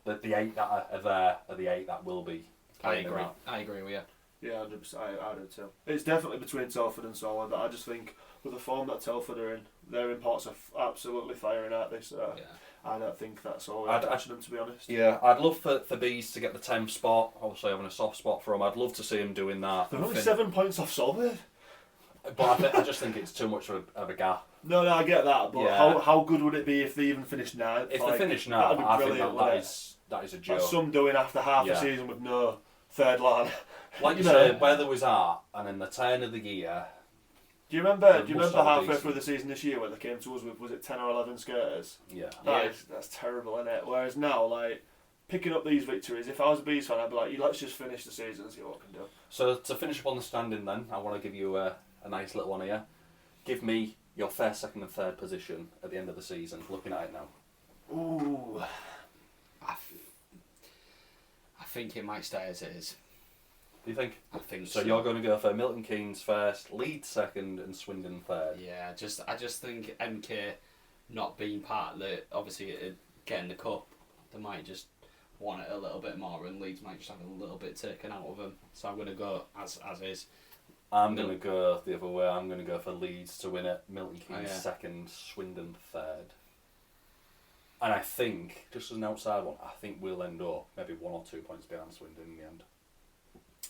the 8 that are there are the 8 that will be I playing agree. in that. I agree with you. Yeah, 100%. I do too. It's definitely between Telford and Solway, but I just think with the form that Telford are in, their imports are absolutely firing at this. So Yeah. I don't think that's all I'm catching them, to be honest. Yeah, I'd love for Bees to get the 10th spot. Obviously, having a soft spot for them. I'd love to see them doing that. They're only 7 points off Solway. But I just think it's too much of a gap. No, I get that, but Yeah. how good would it be if they even finished 9th? If they finish now, that'd be I think brilliant, that wouldn't is a it? joke. Like some doing after half a Yeah. season with no third line. Like you know. said, where there was art, and in the turn of the year, Do you remember They must have halfway decent. through the season this year where they came to us with, was it 10 or 11 skaters? yeah. That's terrible, isn't it? Whereas now, like, picking up these victories, if I was a Bees fan, I'd be like, let's just finish the season and see what we can do. So to finish up on the standing then, I want to give you a nice little one here. Give me your first, second and third position at the end of the season, looking at it now. Ooh. I think it might stay as it is. Do you think? I think So you're going to go for Milton Keynes first, Leeds second and Swindon third. Yeah, I just think MK not being part of the, obviously getting the cup, they might just want it a little bit more, and Leeds might just have a little bit taken out of them. So I'm going to go as is. I'm going to go the other way. I'm going to go for Leeds to win it. Milton Keynes second, Swindon third. And I think, just as an outside one, I think we'll end up maybe 1 or 2 points behind Swindon in the end.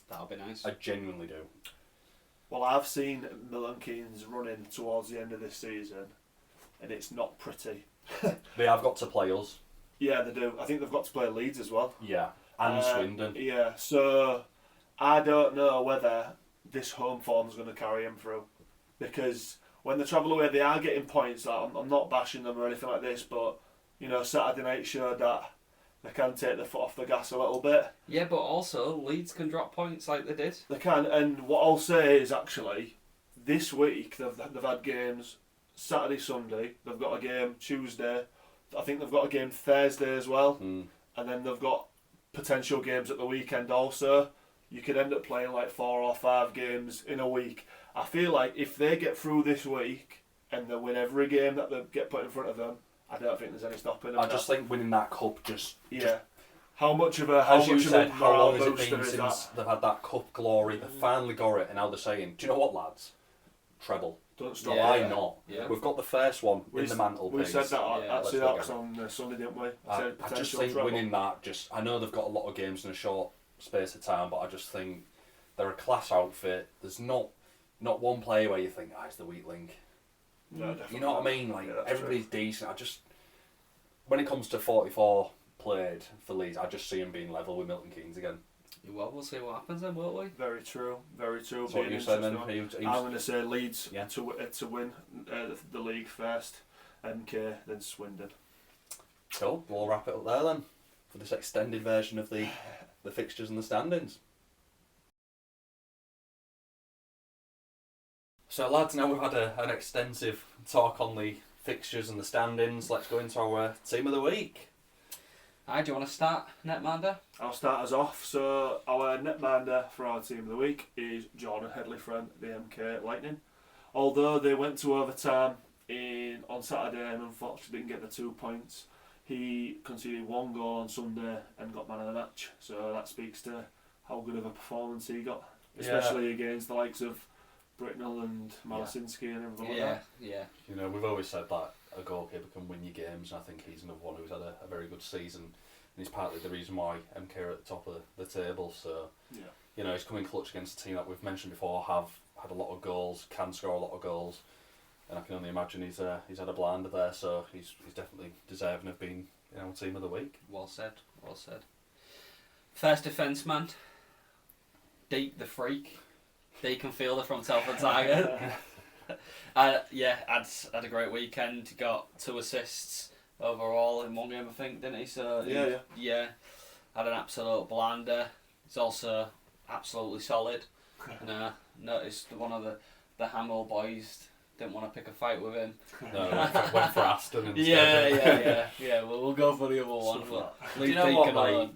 That'll be nice. I genuinely do. Well, I've seen Milton Keynes running towards the end of this season, and it's not pretty. They have got to play us. Yeah, they do. I think they've got to play Leeds as well. Yeah, and Swindon. Yeah, so I don't know whether this home form is going to carry them through, because when they travel away, they are getting points. I'm not bashing them or anything like this, but you know, Saturday night showed that they can take the foot off the gas a little bit. Yeah, but also Leeds can drop points like they did. They can, and what I'll say is actually, this week they've had games Saturday, Sunday. They've got a game Tuesday. I think they've got a game Thursday as well, and then they've got potential games at the weekend also. You could end up playing like 4 or 5 games in a week. I feel like if they get through this week and they win every game that they get put in front of them, I don't think there's any stopping them. I just think winning that cup just how much of a how long has it been is since they've had that cup glory? They finally got it, and now they're saying, "Do you know what, lads? Treble. Don't stop. Why not? Yeah. We've got the first one in the mantelpiece." We said that at let's Seahawks on Sunday, didn't we? I just think winning that, I know they've got a lot of games in a short space of time, but I just think they're a class outfit. There's not one player where you think, it's the weak link. No, you know what I mean? Like everybody's true. decent. When it comes to 44 played for Leeds, I just see them being level with Milton Keynes again. Well, we'll see what happens then, won't we? Very true, very true. So what are you saying then? I'm going to say Leeds to win the league first, MK, then Swindon. Cool, we'll wrap it up there then for this extended version of the fixtures and the standings. So lads, now we've had an extensive talk on the fixtures and the standings, let's go into our team of the week. Do you want to start, Netminder? I'll start us off. So our netminder for our team of the week is Jordan Headley from the MK Lightning. Although they went to overtime on Saturday and unfortunately didn't get the 2 points, he conceded 1 goal on Sunday and got man of the match. So that speaks to how good of a performance he got, especially against the likes of Britnell and Malasinski and everyone like that. Yeah. You know, we've always said that a goalkeeper can win you games, and I think he's another one who's had a very good season. And he's partly the reason why MK are at the top of the table. So, you know, he's coming clutch against a team that we've mentioned before have had a lot of goals, can score a lot of goals, and I can only imagine he's had a blinder there. So he's definitely deserving of being team of the week. Well said. Well said. First defenceman, Deep the Freak. Deacon Fielder from Telford Tiger. Had a great weekend. He got 2 assists overall in one game, I think, didn't he? So yeah, had an absolute blinder. He's also absolutely solid. And noticed one of the Hamill boys didn't want to pick a fight with him. No, went for Aston instead. Yeah. We'll go for the other one. Do you know what, mate?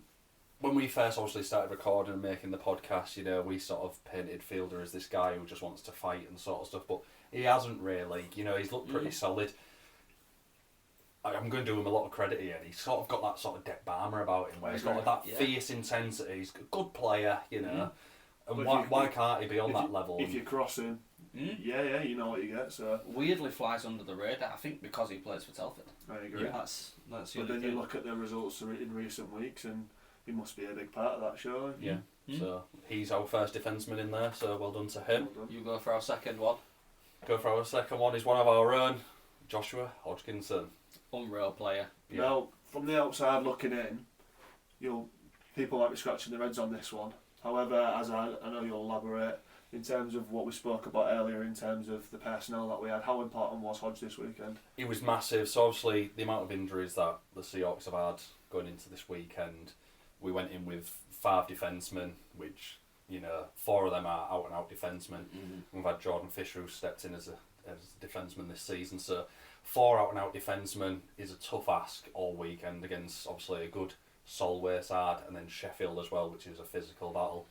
When we first obviously started recording and making the podcast, we sort of painted Fielder as this guy who just wants to fight and sort of stuff, but he hasn't really. He's looked pretty solid. I'm going to do him a lot of credit here. He's sort of got that sort of Deck Barmer about him, where he's got that fierce intensity. He's a good player, And why can't he be on that level? If you're crossing, you know what you get. So weirdly flies under the radar. I think because he plays for Telford. I agree. Yeah, that's but then you look at the results in recent weeks, and he must be a big part of that, surely. Yeah. So he's our first defenceman in there. So well done to him. Well done. You go for our second one. Go for our second one. He's one of our own, Joshua Hodgkinson. Unreal player. Yeah. Now, from the outside looking in, people might be scratching their heads on this one. However, as I know you'll elaborate, in terms of what we spoke about earlier, in terms of the personnel that we had, how important was Hodge this weekend? It was massive. So obviously the amount of injuries that the Seahawks have had going into this weekend, we went in with 5 defencemen, which 4 of them are out and out defencemen. We've had Jordan Fisher who stepped in as a defenceman this season. So 4 out and out defencemen is a tough ask all weekend against obviously a good Solway side, and then Sheffield as well, which is a physical battle.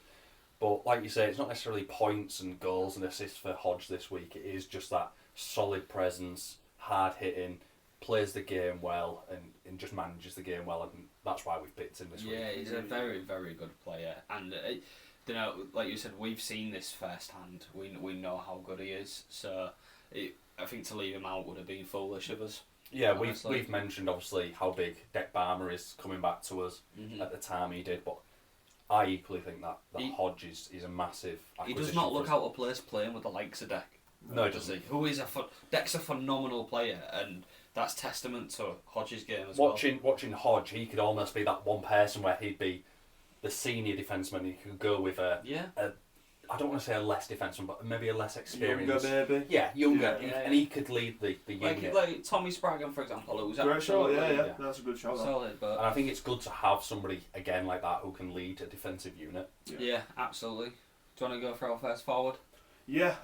But like you say, it's not necessarily points and goals and assists for Hodge this week. It is just that solid presence, hard hitting, plays the game well, and just manages the game well, and that's why we've picked him this week. Yeah, he's a very, very good player, and you know, like you said, we've seen this firsthand. We know how good he is. So I think to leave him out would have been foolish of us. Yeah, we've mentioned obviously how big Deck Barmer is coming back to us at the time he did, but I equally think that Hodge is a massive acquisition. He does not look out of place playing with the likes of Deck. No, does he? Who is Deck's a phenomenal player, and that's testament to Hodge's game as well. Watching Hodge, he could almost be that one person where he'd be the senior defenseman. He could go with a I don't want to say a less defenseman, but maybe a less experienced. Younger, maybe. Yeah, younger, and he could lead the unit. Like Tommy Spraggan, for example, who's great shot. Yeah, that's a good shot. Solid, but and I think it's good to have somebody again like that who can lead a defensive unit. Yeah, absolutely. Do you want to go for our first forward? Yeah,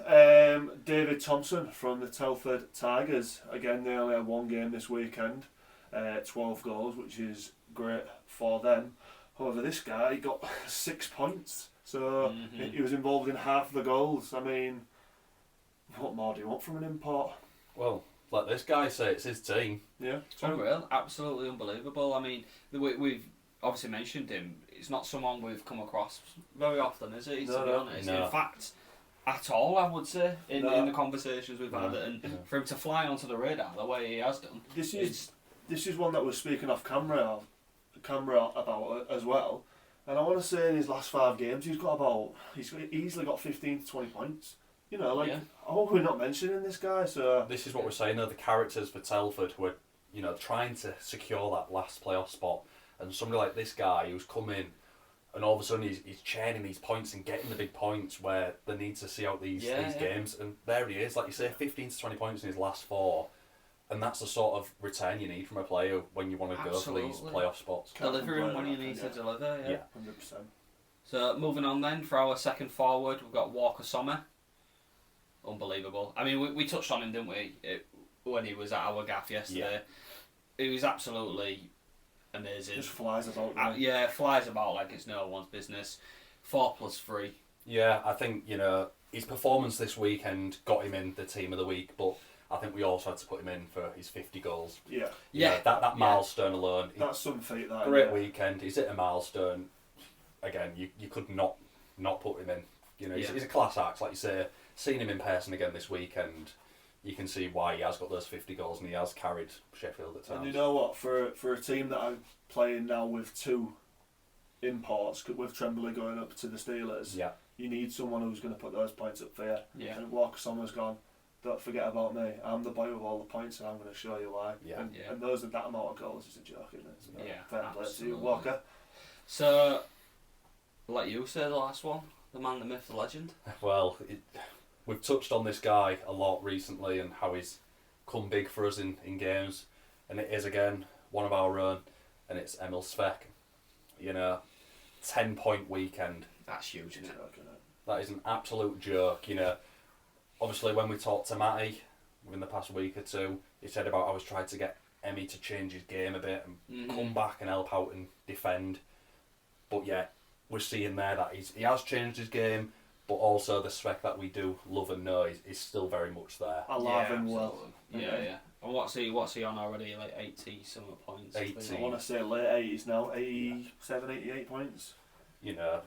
David Thompson from the Telford Tigers. Again, they only had one game this weekend, 12 goals, which is great for them. However, this guy got 6 points. So he was involved in half of the goals. I mean, what more do you want from an import? Well, let this guy say it's his team. Yeah, unreal, absolutely unbelievable. I mean, we've obviously mentioned him. It's not someone we've come across very often, is it? To be honest, in fact, at all, I would say in the conversations we've had, and for him to fly onto the radar the way he has done. This is one that we're speaking off camera about as well. And I want to say in his last 5 games, he's easily got 15 to 20 points. You know, we're not mentioning this guy. So this is what we're saying. The characters for Telford were, trying to secure that last playoff spot, and somebody like this guy who's come in, and all of a sudden he's churning these points and getting the big points where they need to see out these games, and there he is, like you say, 15 to 20 points in his last 4. And that's the sort of return you need from a player when you want to go for these playoff spots. Delivering when you need to deliver, yeah. 100%. So moving on then, for our second forward, we've got Walker Sommer. Unbelievable. I mean, we touched on him, didn't we, when he was at our gaff yesterday. Yeah. He was absolutely amazing. Just flies about. Flies about like it's no one's business. 4+3. Yeah, I think, his performance this weekend got him in the team of the week, but I think we also had to put him in for his 50 goals. Yeah. That milestone alone. That's some feat, that. Great weekend. He's hit a milestone. Again, you could not put him in. He's a class act, like you say. Seeing him in person again this weekend, you can see why he has got those 50 goals and he has carried Sheffield at times. And you know what? For a team that I'm playing now with 2 imports, with Tremblay going up to the Steelers, you need someone who's going to put those points up for you. Yeah. And Walker Sommer's gone, don't forget about me. I'm the boy with all the points, and I'm going to show you why. Yeah. And those that amount of goals is a joke, isn't it? Fair play to you, absolutely. Walker. So, I'll let you say the last one. The man, the myth, the legend. Well, we've touched on this guy a lot recently and how he's come big for us in games, and it is again one of our own, and it's Emil Svek. 10-point weekend. That's huge, isn't it? That is an absolute joke. Obviously, when we talked to Matty within the past week or 2, he said about I was trying to get Emmy to change his game a bit and come back and help out and defend. But yeah, we're seeing there that he has changed his game, but also the Svek that we do love and know is still very much there. Alive and well. Yeah. And what's he on already? Like 80 some points. 80. I want to say late 80s now. 87, 88 points.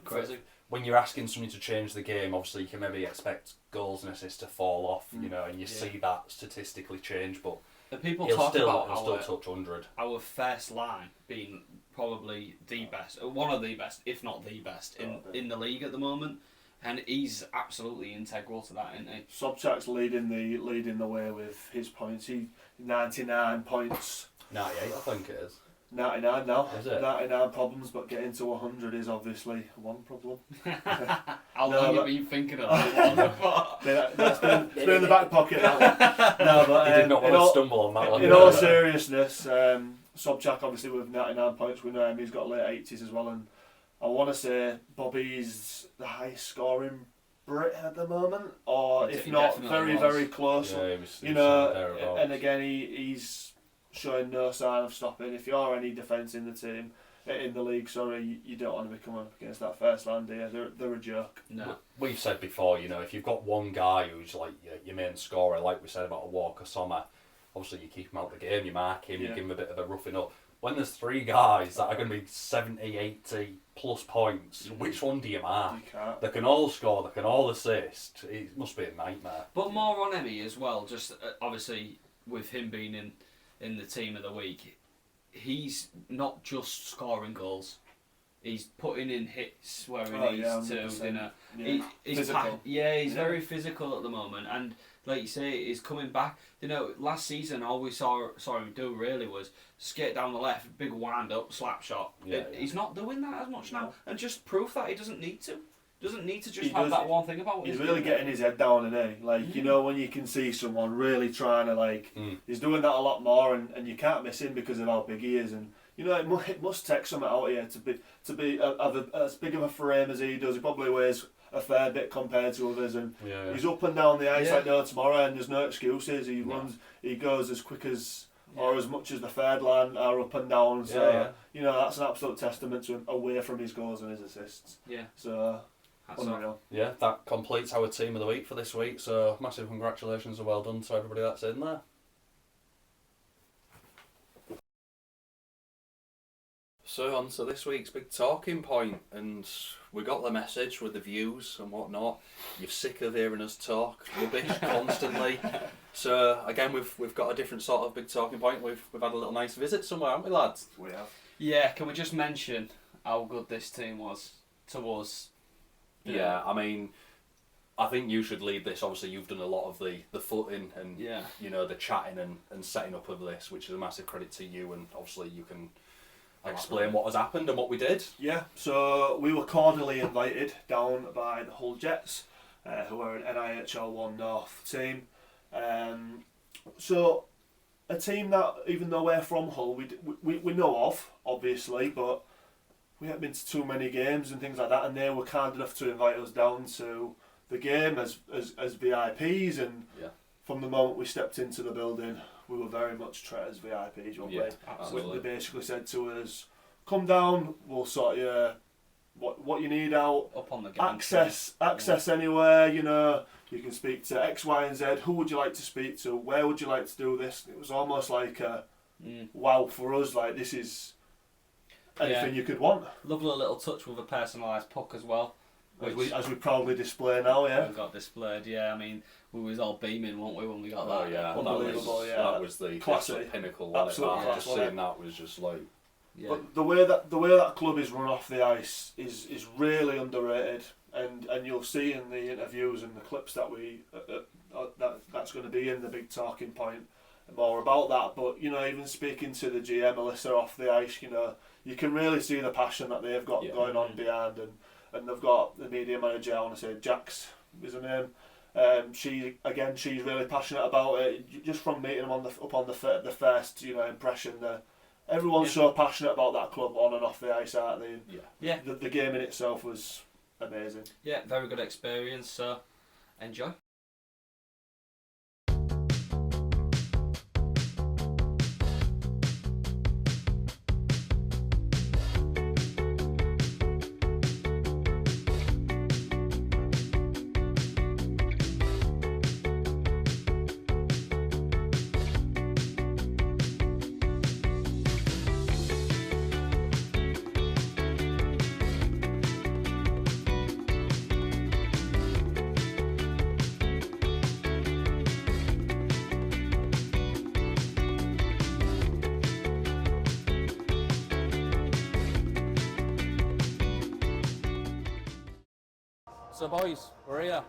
Crazy. When you're asking somebody to change the game, obviously you can maybe expect goals and assists to fall off, and you see that statistically change, but people he'll talk about still touch 100. Our first line being probably the best, one of the best, if not the best, in the league at the moment, and he's absolutely integral to that, isn't he? Sobchak's leading the way with his points. He 99 points. 98, I think it is. 99 now. Is it? 99 problems, but getting to 100 is obviously one problem. How long have you been thinking of that one? It's been in the back pocket, that one. No, but, he did not want to stumble on that one. In all seriousness, Sobchak obviously with 99 points, we know him, he's got late 80s as well, and I want to say Bobby's the highest scoring Brit at the moment, or if not, very, very close. Yeah, he was and again, he's showing no sign of stopping. If you're any defence in the team, in the league, you don't want to be coming up against that first line, do you? They're a joke. No. We've said before, if you've got one guy who's like your main scorer, like we said about a Walker Sommer, obviously you keep him out of the game, you mark him, you give him a bit of a roughing up. when there's 3 guys that are going to be 70, 80 plus points, which one do you mark? You can't. They can all score, they can all assist. It must be a nightmare. But more on Emmy as well, just obviously with him being in the team of the week, he's not just scoring goals. He's putting in hits where he needs to. You know, he's physical. He's very physical at the moment, and like you say, he's coming back. You know, last season all we saw him do really was skate down the left, big wind up, slap shot. He's not doing that as much now, and just proof that he doesn't need to. Doesn't need to just have that one thing about. He's really getting his head down, isn't he? Like, you know, when you can see someone really trying to he's doing that a lot more, and you can't miss him because of how big he is. And you know, it must take something out of you to be as big of a frame as he does. He probably weighs a fair bit compared to others, and he's up and down the ice like no tomorrow, and there's no excuses. He runs, he goes as quick as or as much as the third line are up and down. So you know, that's an absolute testament to him away from his goals and his assists. Yeah. So. Unreal. Yeah, that completes our team of the week for this week. So massive congratulations and well done to everybody that's in there. So on to this week's big talking point, and we got the message with the views and whatnot. You're sick of hearing us talk rubbish constantly. So again, we've got a different sort of big talking point. We've had a little nice visit somewhere, haven't we, lads? We have. Yeah. Can we just mention how good this team was to us? Yeah, I mean, I think you should lead this. Obviously, you've done a lot of the footing and you know, the chatting and setting up of this, which is a massive credit to you. And obviously, you can explain what has happened and what we did. Yeah, so we were cordially invited down by the Hull Jets, who are an NIHL 1 North team. So a team that, even though we're from Hull, we know of, obviously, but we haven't been to too many games and things like that, and they were kind enough to invite us down to the game as VIPs, and from the moment we stepped into the building, we were very much treated as VIPs, weren't we? Absolutely. They basically said to us, come down, we'll sort you what you need out, up on the access anywhere, you know, you can speak to X, Y and Z, who would you like to speak to, where would you like to do this? It was almost like a wow for us, like this is anything you could want. Lovely little touch with a personalised puck as well. As we proudly display now, We got displayed, I mean, we was all beaming, weren't we, when we got that? Unbelievable, that was the classic pinnacle. Absolutely, just seeing that was just like. Yeah. But the way that club is run off the ice is really underrated, and you'll see in the interviews and the clips that that's going to be in the big talking point more about that. But you know, even speaking to the GM Alyssa off the ice, you know, you can really see the passion that they've got going on behind, and they've got the media manager, I want to say Jax is her name. She's really passionate about it. Just from meeting them up on the first impression, everyone's so passionate about that club on and off the ice, aren't they? The game in itself was amazing. Yeah, very good experience. So enjoy. So boys, we're here.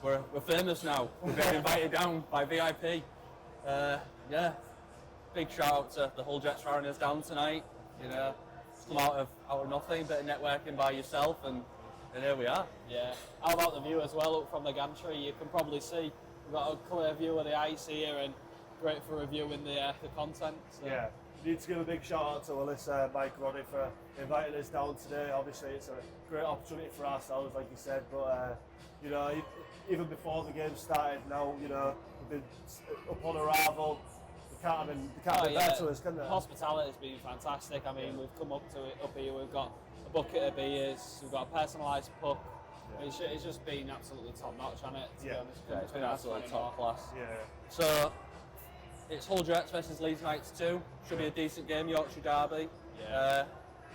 We're famous now. We're getting invited down by VIP. Big shout out to the Hull Jets for having us down tonight. You know, it's come out of nothing, bit of networking by yourself, and here we are. Yeah. How about the view as well up from the gantry? You can probably see we've got a clear view of the ice here, and great for reviewing the content. So. Yeah. Need to give a big shout out to Alyssa, Mike, Roddy for inviting us down today. Obviously, it's a great opportunity for ourselves, like you said. But you know, even before the game started, now you know we've been up on arrival. They can't be better to us, can they? Hospitality has been fantastic. I mean, we've come up here. We've got a bucket of beers. We've got a personalised puck. Yeah. It's just been absolutely top notch on it. To be honest. It's been absolutely top class. Yeah. So It's Hull Jets versus Leeds Knights 2. Should be a decent game, Yorkshire derby. Yeah.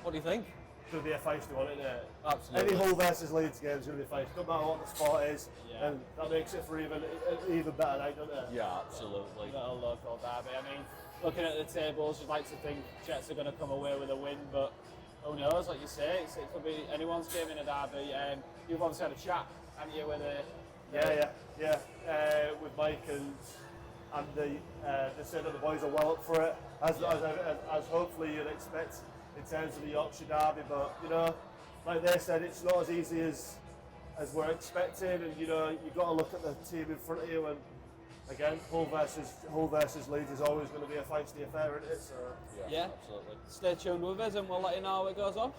What do you think? Should be a feisty one, isn't it? Absolutely. Any Hull versus Leeds game is going to be feisty. No matter what the sport is, and that makes it for even better night, doesn't it? Yeah, absolutely. Little local derby. I mean, looking at the tables, you'd like to think Jets are going to come away with a win, but who knows? Like you say, it could be anyone's game in a derby. You've obviously had a chat, haven't you, with a... With Mike and Andy, they said that the boys are well up for it, as hopefully you'd expect in terms of the Yorkshire derby. But you know, like they said, it's not as easy as we're expecting, and you know, you've got to look at the team in front of you. And again, Hull versus Leeds is always going to be a feisty affair, isn't it? So yeah, absolutely. Stay tuned with us, and we'll let you know how it goes on.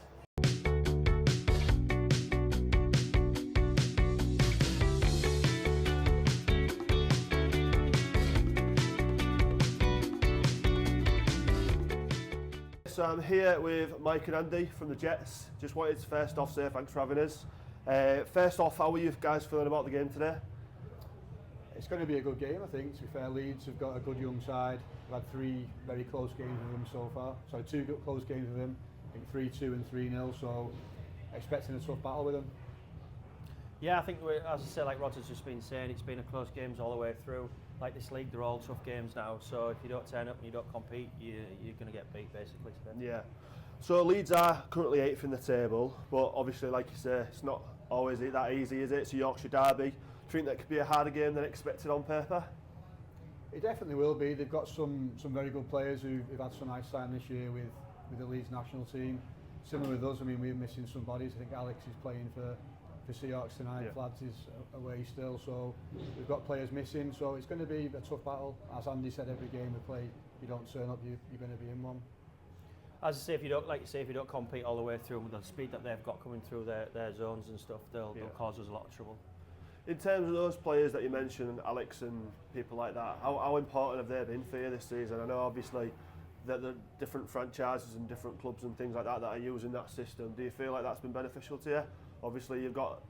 So I'm here with Mike and Andy from the Jets. Just wanted to first off say thanks for having us. First off, how are you guys feeling about the game today? It's going to be a good game, I think. To be fair, Leeds have got a good young side. We've had 3 very close games with them so far. So 2 good close games with them. I think 3-2 and 3-0. So expecting a tough battle with them. Yeah, I think as I say, like Rod has just been saying, it's been a close games all the way through. Like this league, they're all tough games now. So if you don't turn up and you don't compete, you're going to get beat basically today. Yeah. So Leeds are currently 8th in the table, but obviously, like you say, it's not always that easy, is it? It's a Yorkshire derby. Do you think that could be a harder game than expected on paper? It definitely will be. They've got some very good players who've had some nice time this year with the Leeds national team. Similar with us, I mean, we're missing some bodies. I think Alex is playing for Seahawks tonight. Yeah. Flads is away still, so we've got players missing. So it's going to be a tough battle. As Andy said, every game we play, you don't turn up, you're going to be in one. As I say, if you don't compete all the way through with the speed that they've got coming through their zones and stuff, they'll cause us a lot of trouble. In terms of those players that you mentioned, Alex and people like that, how important have they been for you this season? I know obviously that the different franchises and different clubs and things like that are using that system. Do you feel like that's been beneficial to you? Obviously, you've got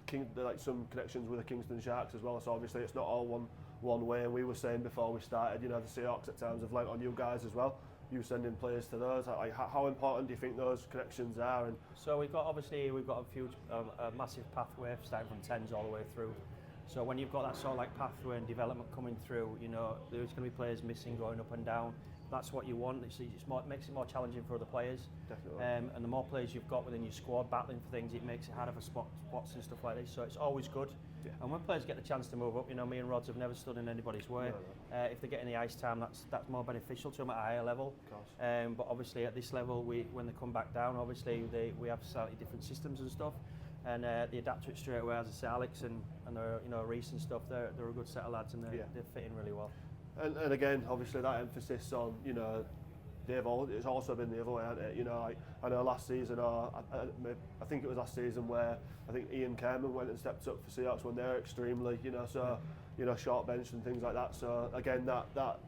some connections with the Kingston Sharks as well, so obviously it's not all one way. And we were saying before we started, you know, the Seahawks at times have lent on you guys as well. You sending players to those. Like, how important do you think those connections are? And so we've got a massive pathway starting from 10s all the way through. So when you've got that sort of like pathway and development coming through, you know, there's going to be players missing, going up and down. That's what you want. It makes it more challenging for other players. Definitely. And the more players you've got within your squad battling for things, it makes it harder for spots and stuff like this. So it's always good. Yeah. And when players get the chance to move up, you know, me and Rods have never stood in anybody's way. No. If they get any ice time, that's more beneficial to them at a higher level. Of course. But obviously at this level, when they come back down, obviously we have slightly different systems and stuff. And they adapt to it straight away. As I say, Alex and Reece and stuff, they're a good set of lads, and they fit in really well. And again, obviously that emphasis on, you know, it's also been the other way, hasn't it? You know, like I know last season, or I think it was last season where I think Ian Kerman went and stepped up for Seahawks when they're extremely, you know, so you know, short bench and things like that. So again, that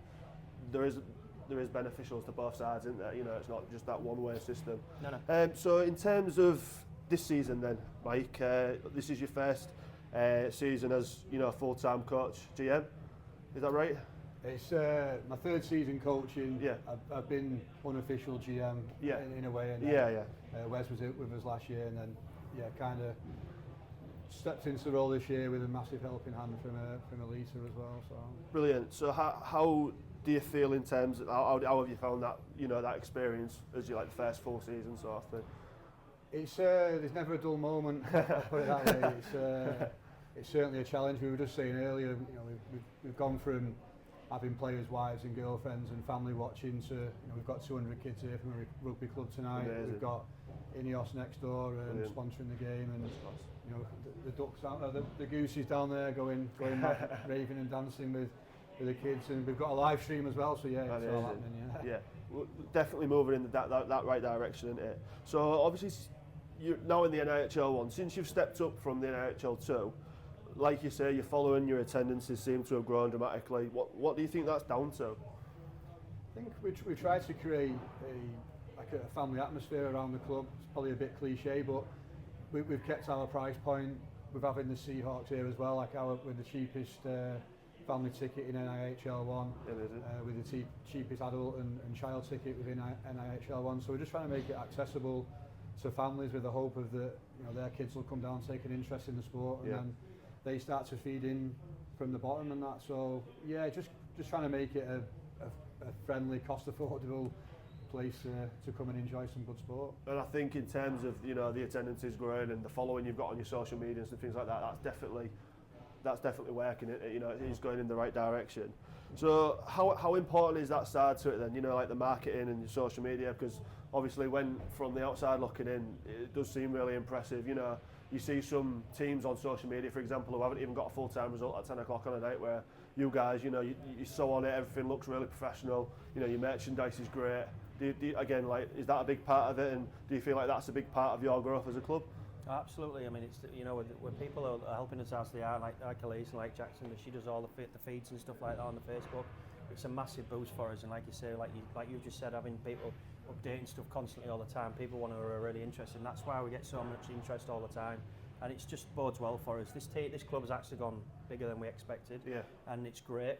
there is beneficials to both sides, isn't there? You know, it's not just that one-way system. No. So in terms of this season, then, Mike, this is your first season as, you know, full-time coach, GM. Is that right? It's my 3rd season coaching. Yeah. I've been unofficial GM in a way. And Wes was with us last year, and then kind of stepped into the role this year with a massive helping hand from Elisa as well. So brilliant. So how do you feel in terms of how have you found that, you know, that experience as you like the first full season sort of thing? It's there's never a dull moment. I'll put it that way. It's certainly a challenge. We were just saying earlier, you know, we've gone from having players' wives and girlfriends and family watching to, you know, we've got 200 kids here from a rugby club tonight. Amazing. We've got Ineos next door sponsoring the game, and you know the ducks out there, the gooses down there going mad, raving and dancing with the kids, and we've got a live stream as well. So it's all happening. Yeah, we're definitely moving in that right direction, isn't it? So obviously you're now in the NIHL one. Since you've stepped up from the NIHL 2, like you say, you're following, your attendances seem to have grown dramatically. What do you think that's down to? I think we tried to create a family atmosphere around the club. It's probably a bit cliche, but we've kept our price point with having the Seahawks here as well. Like we're the cheapest family ticket in NIHL 1 with the cheapest adult and child ticket within NIHL 1. So we're just trying to make it accessible to families with the hope of that, you know, their kids will come down, take an interest in the sport, and then they start to feed in from the bottom and that. So yeah, just trying to make it a friendly, cost affordable place to come and enjoy some good sport. And I think in terms of, you know, the attendance is growing and the following you've got on your social medias and things like that, that's definitely working. You know, it's going in the right direction. So how important is that side to it then? You know, like the marketing and your social media, because obviously when from the outside looking in, it does seem really impressive. You know, you see some teams on social media, for example, who haven't even got a full-time result at 10 o'clock on a night, where you guys, you know, you're so on it, everything looks really professional. You know, your merchandise is great. Do you, again, like, is that a big part of it, and do you feel like that's a big part of your growth as a club? Absolutely. I mean, it's, you know, when people are helping us as they are, like Elise and like Jackson, she does all the feeds and stuff like that on the Facebook. It's a massive boost for us, and like you say, like you just said, having people updating stuff constantly all the time, people are really interested, and that's why we get so much interest all the time, and it's just bodes well for us. This club has actually gone bigger than we expected, and it's great,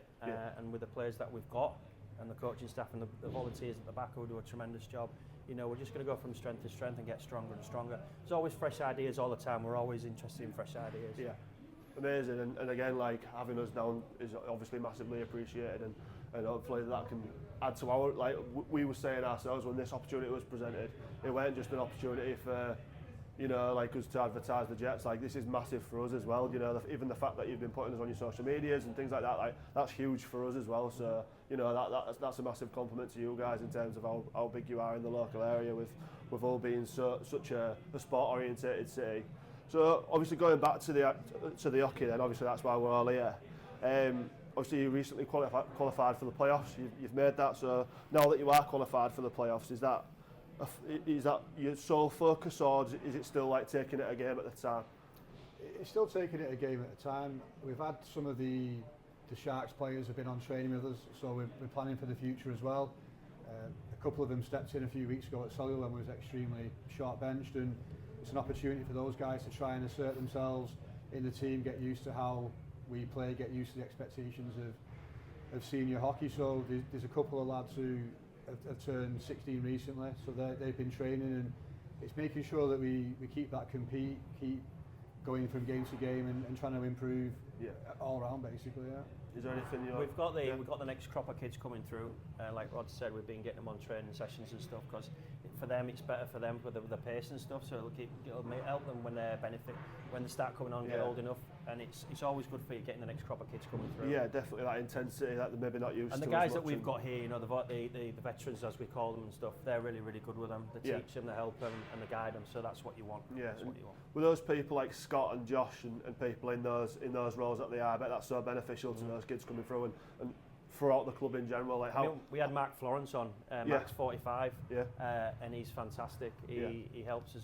and with the players that we've got, and the coaching staff and the volunteers at the back who do a tremendous job, you know, we're just going to go from strength to strength and get stronger and stronger. There's always fresh ideas all the time. We're always interested in fresh ideas. Yeah, amazing. And again, like, having us down is obviously massively appreciated, and hopefully that can add to our, like we were saying ourselves when this opportunity was presented, it weren't just an opportunity for, you know, like us to advertise the Jets. Like, this is massive for us as well. You know, even the fact that you've been putting us on your social medias and things like that, like, that's huge for us as well. So, you know, that's a massive compliment to you guys in terms of how big you are in the local area, with Hull being such a sport orientated city. So obviously going back to the hockey, then obviously that's why we're all here. Obviously you recently qualified for the playoffs. You've made that. So now that you are qualified for the playoffs, is that your sole focus, or is it still like taking it a game at a time? It's still taking it a game at a time. We've had some of the Sharks players have been on training with us, so we're planning for the future as well. A couple of them stepped in a few weeks ago at Cellular and was extremely short-benched, and it's an opportunity for those guys to try and assert themselves in the team, get used to how we play, get used to the expectations of senior hockey. So there's a couple of lads who have turned 16 recently, so they've been training, and it's making sure that we keep that keep going from game to game and trying to improve all round basically. Is there anything we've got the next crop of kids coming through, like Rod said, we've been getting them on training sessions and stuff, because for them it's better for them with the pace and stuff, so it'll help them when they start coming on, get old enough, and it's always good for you getting the next crop of kids coming through. Yeah, definitely, that intensity that they're maybe not used to. And the guys that we've got here, you know, the veterans as we call them and stuff, they're really, really good with them. They teach them, they help them, and they guide them, so that's what you want. Yeah, that's what you want. With those people like Scott and Josh and people in those roles that they are, I bet that's so beneficial to those kids coming through and throughout the club in general. Like, how we had Mark Florence on. Mark's 45, and he's fantastic. He helps us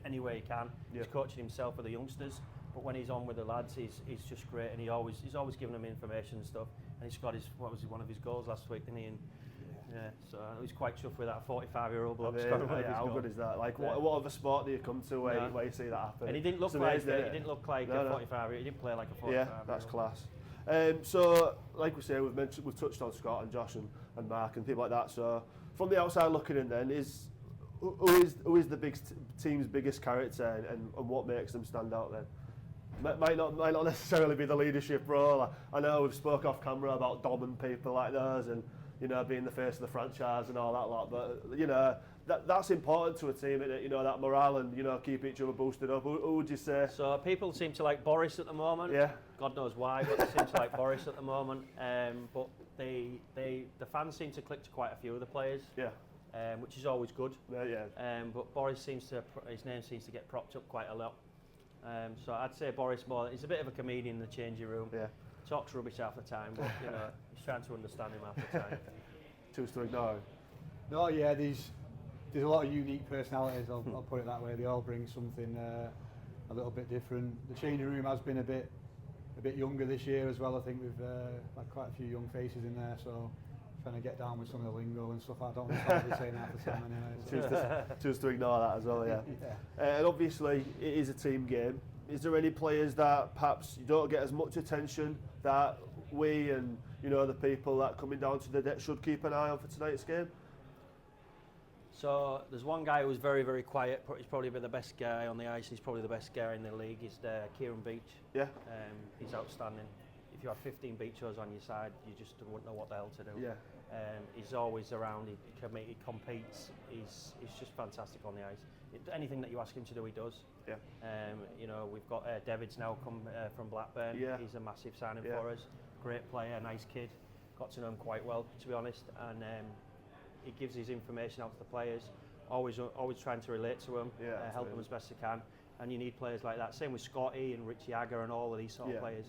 any way he can. He's coaching himself with the youngsters, but when he's on with the lads, he's just great, and he's always giving them information and stuff. And he scored one of his goals last week, didn't he? And so I was quite chuffed with that 45-year-old bloke. How good is that? Like, what other sport do you come to where you see that happen? And he didn't look like a 45-year-old. He didn't play like a 45-year-old. Yeah, that's class. So, like we say, we've touched on Scott and Josh and Mark and people like that. So, from the outside looking in, then, who is the team's biggest character, and what makes them stand out then? Might not necessarily be the leadership role. I know we've spoke off camera about Dom and people like those, and, you know, being the face of the franchise and all that lot. But, you know, that's important to a team, isn't it? You know, that morale and, you know, keep each other boosted up. Who would you say? So people seem to like Boris at the moment. Yeah. God knows why, but they seem to like Boris at the moment. But the fans seem to click to quite a few of the players. Yeah. Which is always good. Yeah. But Boris his name seems to get propped up quite a lot. So I'd say Boris more. He's a bit of a comedian in the changing room. Yeah. Talks rubbish half the time, but, you know, he's trying to understand him half the time. Choose to ignore him. No, yeah, there's a lot of unique personalities, I'll put it that way. They all bring something a little bit different. The changing room has been a bit younger this year as well. I think we've had quite a few young faces in there, so trying to get down with some of the lingo and stuff. I don't understand what they're saying half the time anyway. So. Choose to ignore that as well, yeah. And obviously it is a team game. Is there any players that perhaps you don't get as much attention that we and the people that are coming down to the deck should keep an eye on for tonight's game? So there's one guy who's very, very quiet. He's probably the best guy on the ice. He's probably the best guy in the league. He's Kieran Beach. Yeah. He's outstanding. If you have 15 Beachos on your side, you just wouldn't know what the hell to do. Yeah. He's always around. He competes. He's just fantastic on the ice. Anything that you ask him to do, he does. Yeah. We've got Davids now come from Blackburn. Yeah. He's a massive signing for us. Great player, nice kid. Got to know him quite well, to be honest. And he gives his information out to the players. Always trying to relate to them, help them as best he can. And you need players like that. Same with Scotty and Richie Agger and all of these sort of players.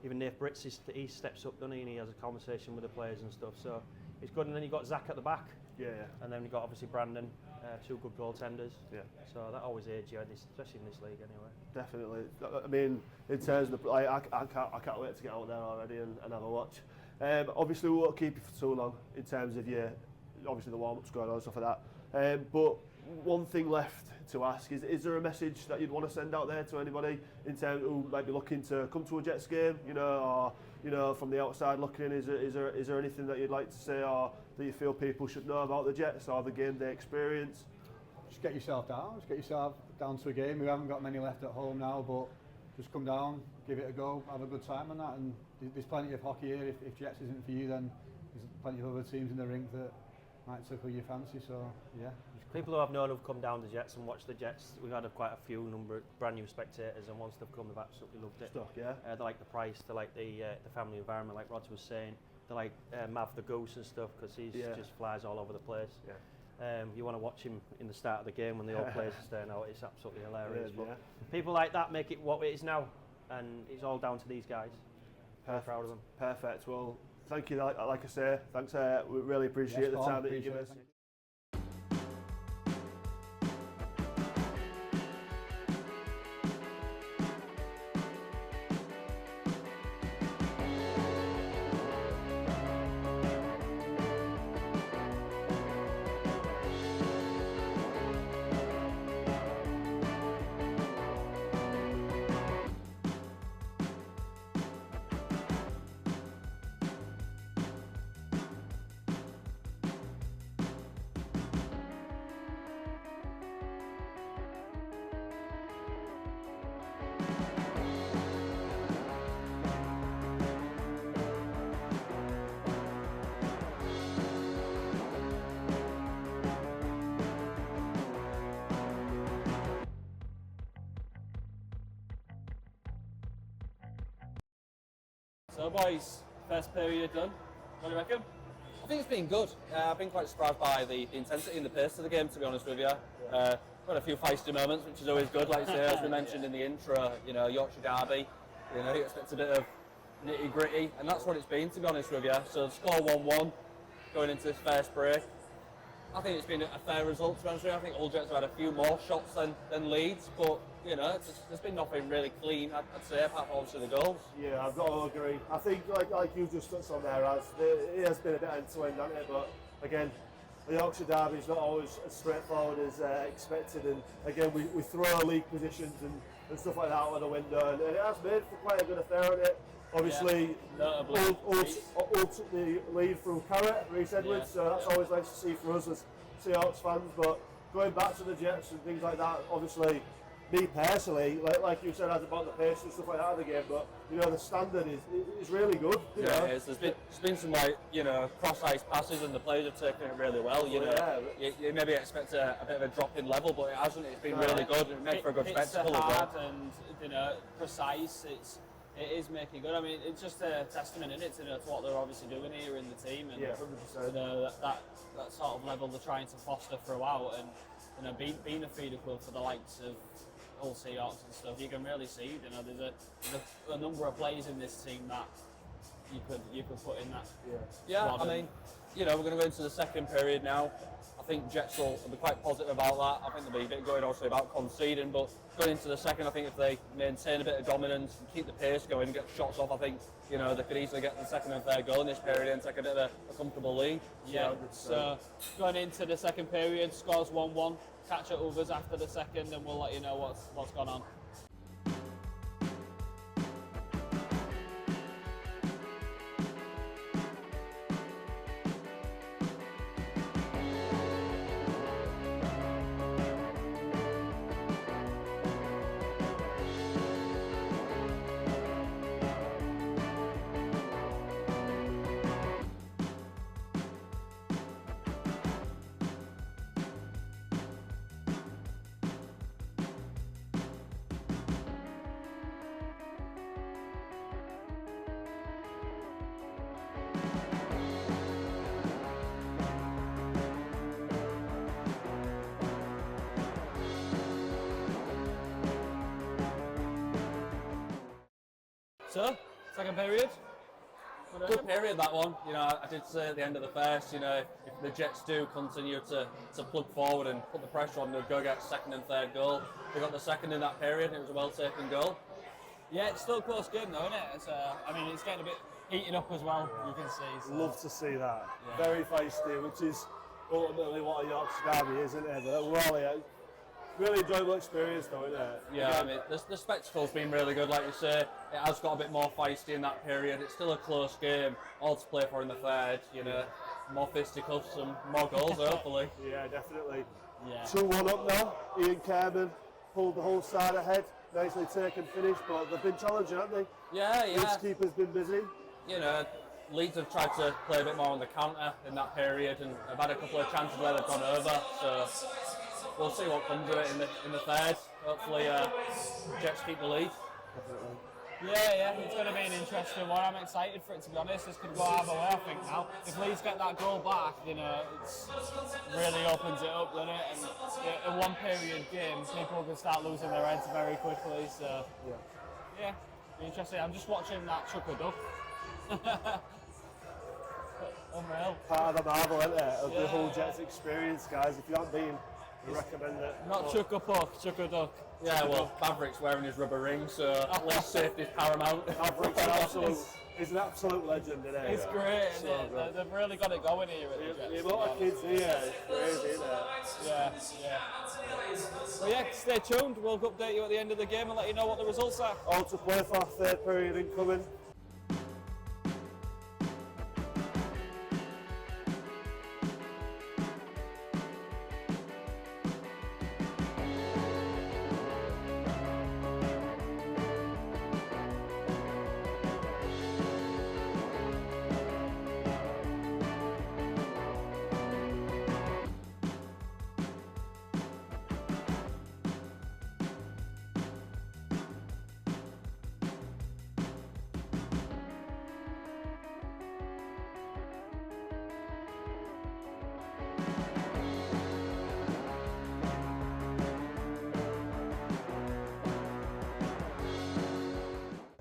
Even Nate Britz, he steps up, doesn't he? And he has a conversation with the players and stuff. So it's good. And then you've got Zach at the back. Yeah. And then you've got obviously Brandon, two good goaltenders. Yeah. So that always aids you, especially in this league anyway. Definitely. I mean, in terms of I can't wait to get out there already and have a watch. Obviously, we won't keep you for too long in terms of obviously the warm-up's going on and stuff like that. But one thing left to ask is there a message that you'd want to send out there to anybody in terms who might be looking to come to a Jets game, or from the outside looking in? Is there anything that you'd like to say, or that you feel people should know about the Jets or the game they experience? Just get yourself down. Just get yourself down to a game. We haven't got many left at home now, but just come down, give it a go, have a good time on that. And there's plenty of hockey here. If Jets isn't for you, then there's plenty of other teams in the rink that might tickle your fancy. So yeah. People who I've known who've come down to Jets and watched the Jets, we've had quite a few brand new spectators, and once they've come, they've absolutely loved it. They like the price, they like the family environment, like Rod was saying. They like Mav the Goose and stuff, because he just flies all over the place. Yeah. You want to watch him in the start of the game when the old players are staying out. It's absolutely hilarious. But people like that make it what it is now, and it's all down to these guys. I'm proud of them. Perfect. Well, thank you. Like I say, thanks. We really appreciate the time that you give us. So boys, first period done. What do you reckon? I think it's been good. I've been quite surprised by the intensity and the pace of the game, to be honest with you. Got a few feisty moments, which is always good. Like you say, as we mentioned in the intro, Yorkshire Derby, you expect a bit of nitty gritty, and that's what it's been, to be honest with you. So score 1-1 going into this first break. I think it's been a fair result, to be honest with you. I think All Jets have had a few more shots than Leeds, but there's been nothing really clean, I'd say, apart from obviously the goals. Yeah, I've got to agree. I think, like you just touched on there, it has been a bit end-to-end, hasn't it? But again, the Yorkshire Derby is not always as straightforward as expected, and again, we throw league positions and stuff like that out of the window, and it has made for quite a good affair on it. Obviously, Hull took the lead from Carrot, Reece Edwards, so that's always nice to see for us as Seahawks fans. But going back to the Jets and things like that, obviously, me personally, like you said, about the pace and stuff like that of the game, but the standard is really good. It is. There's been some cross-ice passes, and the players have taken it really well. You maybe expect a bit of a drop in level, but it hasn't. It's been really good. It made for a good spectacle as well. And precise. It is making good. I mean, it's just a testament, isn't it, to what they're obviously doing here in the team, and 100%. That sort of level they're trying to foster throughout, and being a feeder club for the likes of Hull Seahawks and stuff. You can really see, there's a number of players in this team that you could put in that. Yeah, I mean, we're going to go into the second period now. I think Jets will be quite positive about that. I think they'll be a bit going also about conceding, but going into the second, I think if they maintain a bit of dominance and keep the pace going and get shots off, I think they could easily get the second and third goal in this period and take a bit of a comfortable lead. Yeah. So going into the second period, scores 1-1. Catch up with us after the second, and we'll let you know what's gone on. So, second period. Good period, that one. You know, I did say at the end of the first, you know, if the Jets do continue to plug forward and put the pressure on, they'll go get second and third goal. They got the second in that period, and it was a well-taken goal. Yeah, it's still a close game though, isn't it? It's, I mean, it's getting a bit heated up as well, you can see. So. Love to see that. Yeah. Very feisty, which is ultimately what a Yorkshire derby is, isn't it? But well, yeah, really enjoyable experience though, isn't it? Yeah, I mean, the spectacle's been really good, like you say. It has got a bit more feisty in that period. It's still a close game, all to play for in the third, you know. More fisticuffs and more goals, hopefully. Yeah, definitely. Yeah. 2-1 up now. Ian Kerman pulled the whole side ahead. Nicely taken finish, but they've been challenging, haven't they? Yeah. Leeds keeper's been busy. You know, Leeds have tried to play a bit more on the counter in that period, and have had a couple of chances where they've gone over. So we'll see what comes of it in the third. Hopefully, Jets keep the lead. Definitely. Yeah, it's going to be an interesting one. I'm excited for it, to be honest. This could go either way, I think, now. If Leeds get that goal back, you know, it really opens it up, doesn't it? And a one-period game, people can start losing their heads very quickly, so... Yeah, be interesting. I'm just watching that chuck a duck. Unreal. Part of the marvel, isn't it, of the whole Jets experience, guys. If you haven't been, we recommend it. Not chuck a puck, chuck a duck. Yeah, well, Maverick's wearing his rubber ring, so at least safety's paramount. Maverick's he's an absolute legend, isn't he? It's great, isn't it? They've really got it going here at the Jets. A lot of kids here, it's crazy, isn't it? Yeah. Well, yeah, stay tuned. We'll update you at the end of the game and let you know what the results are. All to play for, third period incoming.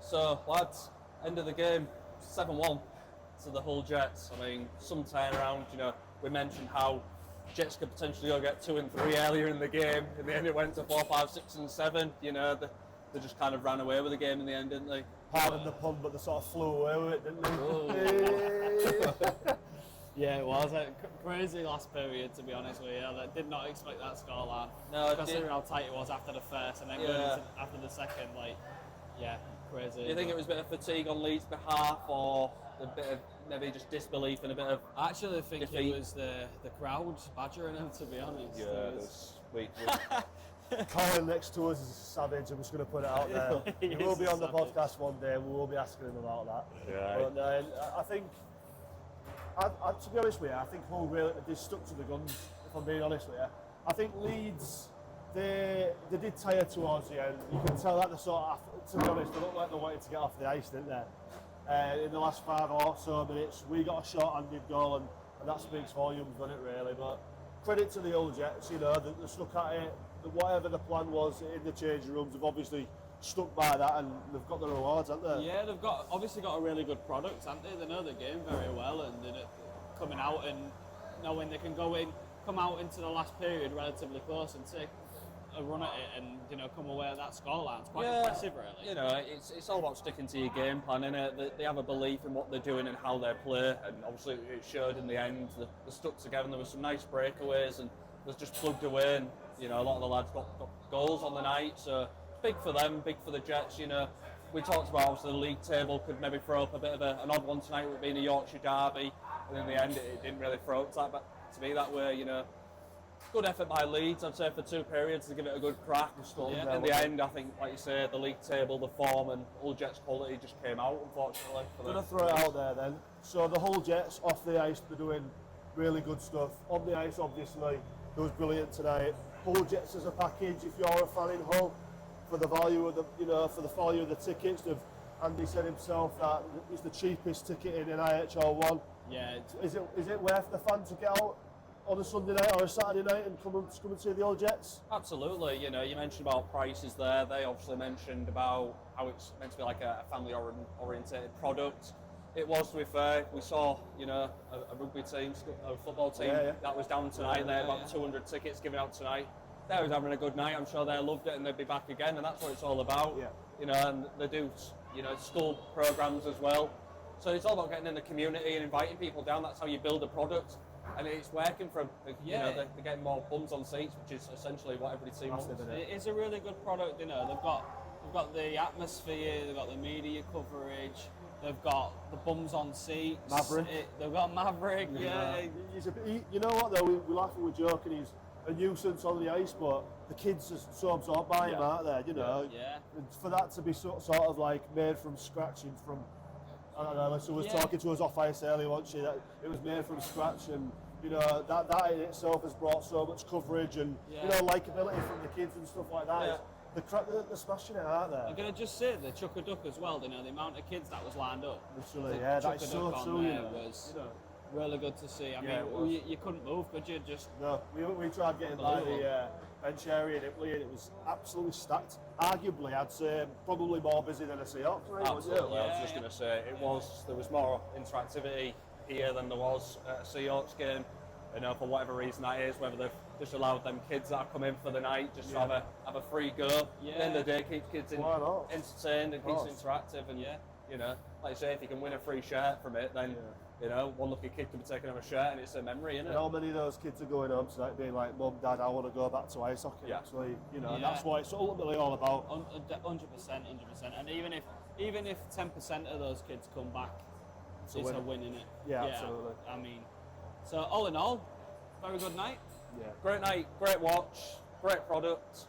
So, lads, end of the game, 7-1 to the Hull Jets. I mean, some turnaround, you know, we mentioned how Jets could potentially go get 2 and 3 earlier in the game. In the end, it went to 4, 5, 6 and 7. You know, they just kind of ran away with the game in the end, didn't they? Pardon the pun, but they sort of flew away with it, didn't they? Yeah, it was a crazy last period, to be honest with you. I did not expect that scoreline. No, considering how tight it was after the first and then going into after the second, like, yeah, crazy. Do you think it was a bit of fatigue on Leeds' behalf, or a bit of maybe just disbelief and a bit of I actually think defeat? it was the crowd badgering them, to be honest. Yeah, it was sweet. Colin next to us is a savage, I'm just going to put it out there. He will be on the podcast one day, we will be asking him about that. Yeah. But I think, to be honest with you, I think Hull really they stuck to the guns, if I'm being honest with you. I think Leeds, they did tire towards the end. You can tell that they sort of, to be honest, they looked like they wanted to get off the ice, didn't they? In the last 5 or so minutes, we got a short-handed goal, and that speaks volumes, doesn't it, really? But credit to the old Jets, you know, they stuck at it. Whatever the plan was in the changing rooms, they've obviously stuck by that, and they've got the rewards, haven't they? Yeah, they've obviously got a really good product, haven't they? They know the game very well, and they're coming out and knowing they can come out into the last period relatively close and take a run at it, and come away at that scoreline. It's quite impressive, really. You know, it's all about sticking to your game plan, innit? They have a belief in what they're doing and how they play, and obviously it showed in the end. They stuck together, and there were some nice breakaways, and they just plugged away. And a lot of the lads got goals on the night, so big for them, big for the Jets. We talked about obviously the league table could maybe throw up a bit of an odd one tonight with being a Yorkshire derby, and in the end it didn't really throw up to be that way. Good effort by Leeds, I'd say, for 2 periods to give it a good crack. In the end, I think, like you say, the league table, the form, and Hull Jets' quality just came out, unfortunately. I'm going to throw it out there then. So the Hull Jets, off the ice, they're doing really good stuff. On the ice, obviously, it was brilliant tonight. Hull Jets as a package, if you're a fan in Hull, for the value of the tickets, Andy said himself that it's the cheapest ticket in NIHL 1. Yeah. Is it worth the fan to get out? on a Sunday night or a Saturday night and come and see the Old Jets? Absolutely. You mentioned about prices there. They obviously mentioned about how it's meant to be like a family-oriented product. It was, to be fair. We saw, a rugby team, a football team that was down tonight. They had about 200 tickets given out tonight. They was having a good night. I'm sure they loved it, and they'd be back again. And that's what it's all about. Yeah. And they do, school programs as well. So it's all about getting in the community and inviting people down. That's how you build a product. And it's working for them. They're getting more bums on seats, which is essentially what every team wants. It is a really good product. They've got the atmosphere, they've got the media coverage, they've got the bums on seats. Maverick. They've got Maverick. Yeah. You know what though? We laugh and we're joking. He's a nuisance on the ice, but the kids are so absorbed by him, aren't they? Yeah. And for that to be sort of like made from scratch and from. I don't know, Alyssa was talking to us off ice earlier, wasn't she, that it was made from scratch, and that in itself has brought so much coverage and likability from the kids and stuff like that. They're smashing it, aren't they? I'm going to just say the Chuck a Duck as well, the amount of kids that was lined up. Literally, that's so true. Was really good to see. I mean, you couldn't move, could you? No, we tried getting by the bench area in Italy, and it was absolutely stacked. Arguably, I'd say probably more busy than a Seahawks. Absolutely, I was just going to say there was more interactivity here than there was at a Seahawks game. For whatever reason that is, whether they've just allowed them kids that come in for the night just to have a free go. Yeah. At the end of the day, keeps kids entertained and keeps interactive, and like you say, if you can win a free shirt from it, then one lucky kid can be taking him a shirt, and it's a memory, isn't it? And how many of those kids are going home tonight being like, Mum, Dad, I want to go back to ice hockey. Actually, that's what it's ultimately all about. 100%. And even if 10% of those kids come back, it's a win, innit? Yeah, absolutely. I mean, so all in all, very good night. Yeah. Great night, great watch, great product.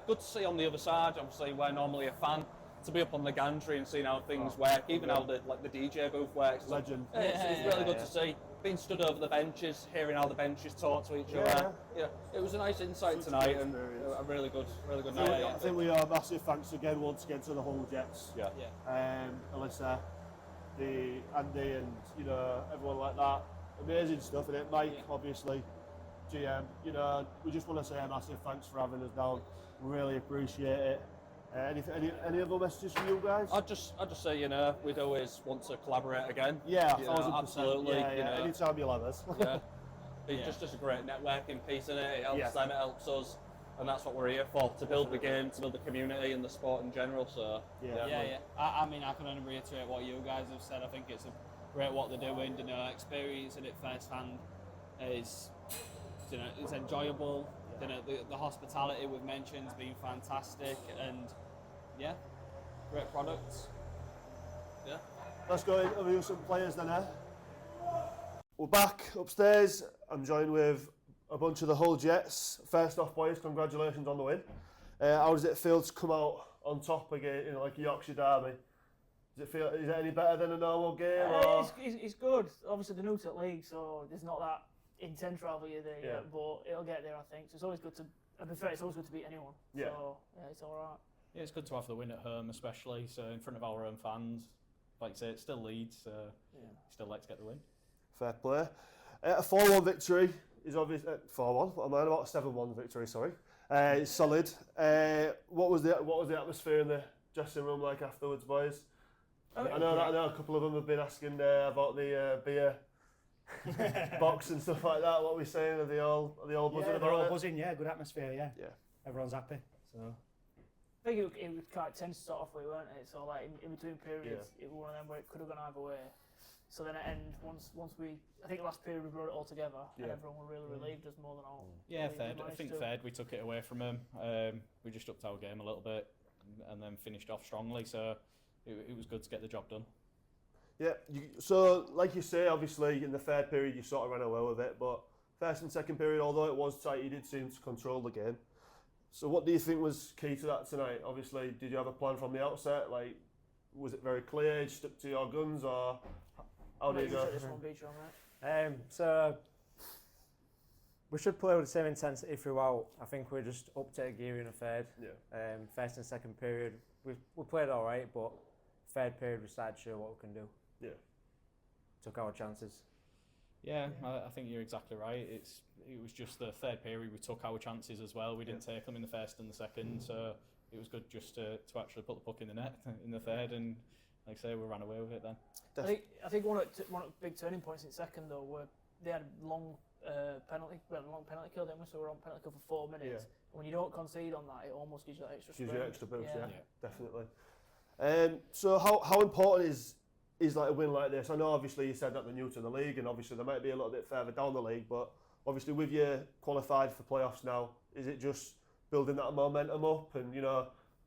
Good to see on the other side. Obviously, we're normally a fan. To be up on the gantry and seeing how things work, even how the DJ booth works. Legend. It's really good to see. Being stood over the benches, hearing how the benches talk to each other. Yeah, it was a nice insight tonight and a really good night. I think we are massive thanks once again to the Hull Jets. Yeah. Alyssa, Andy, and everyone like that. Amazing stuff, and Mike, obviously, GM. We just want to say a massive thanks for having us down. We really appreciate it. Any other messages from you guys? I'd just say, we'd always want to collaborate again. Yeah, 1,000%. Absolutely. Anytime you'll have us. It's just a great networking piece, isn't it? It helps them, it helps us, and that's what we're here for, to build the game, to build the community and the sport in general. So I mean, I can only reiterate what you guys have said. I think it's great what they're doing. Experiencing it firsthand is it's enjoyable. The hospitality we've mentioned has been fantastic, and great products. Yeah. Let's go interview some players then, We're back upstairs. I'm joined with a bunch of the Hull Jets. First off, boys, congratulations on the win. How does it feel to come out on top again, like a Yorkshire derby? Is it any better than a normal game? It's good. Obviously, the new to the league, so there's not that intense rivalry there yet, but it'll get there, I think. So it's always good to. I prefer it's always good to beat anyone. Yeah. So it's all right. Yeah, it's good to have the win at home, especially so in front of our own fans. Like you say, it still leads. So still like to get the win. Fair play. A 4-1 victory is obviously 4-1. What am I about? A 7-1 victory. Sorry. It's solid. What was the atmosphere in the dressing room like afterwards, boys? I know a couple of them have been asking about the beer box and stuff like that. What are we saying? Are they all buzzing about it? They're all buzzing. Yeah, good atmosphere. Yeah. Everyone's happy. So I think it was quite tense to start off with, weren't it? So like in between periods, it was one of them where it could have gone either way. So then at end, once we, I think the last period we brought it all together, and everyone were really relieved us more than all. Yeah, third. I think third we took it away from them. We just upped our game a little bit, and then finished off strongly. So it was good to get the job done. Yeah. So like you say, obviously in the third period you sort of ran away with it, but first and second period, although it was tight, you did seem to control the game. So what do you think was key to that tonight? Obviously, did you have a plan from the outset? Like, was it very clear? You stuck to your guns, or how did you go? So we should play with the same intensity throughout. I think we just upped it a gear in the third. Yeah. First and second period, we played all right, but third period we started to show what we can do. Yeah. Took our chances. Yeah, I think you're exactly right. It was just the third period we took our chances as well. We didn't take them in the first and the second, so it was good just to actually put the puck in the net in the third, and like I say, we ran away with it then. I think one of the big turning points in second though were they had a long penalty kill, didn't we? So we were on penalty kill for 4 minutes. Yeah. And when you don't concede on that, it almost gives you that extra. Gives you an extra boost, yeah. Definitely. So how important is like a win like this? I know obviously you said that they're new to the league, and obviously they might be a little bit further down the league, but obviously with you qualified for playoffs now, is it just building that momentum up and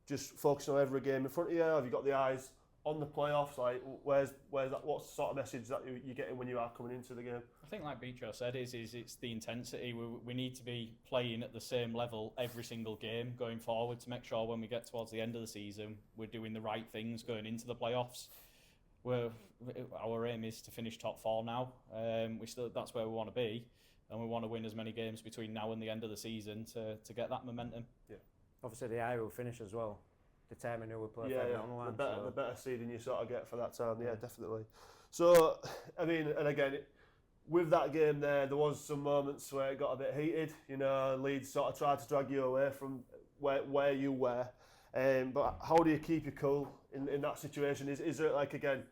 just focusing on every game in front of you? Have you got the eyes on the playoffs? Like where's that? What's the sort of message that you're getting when you are coming into the game? I think like Bicho said, is it's the intensity. We need to be playing at the same level every single game going forward to make sure when we get towards the end of the season we're doing the right things going into the playoffs. Our aim is to finish top 4 now. That's where we want to be, and we want to win as many games between now and the end of the season to get that momentum. Yeah. Obviously the higher we finish as well, determine who we play on the line. The better seeding you sort of get for that time, definitely. So, I mean, and again, with that game there was some moments where it got a bit heated. Leeds sort of tried to drag you away from where you were. But how do you keep your cool in that situation? Is there like, again,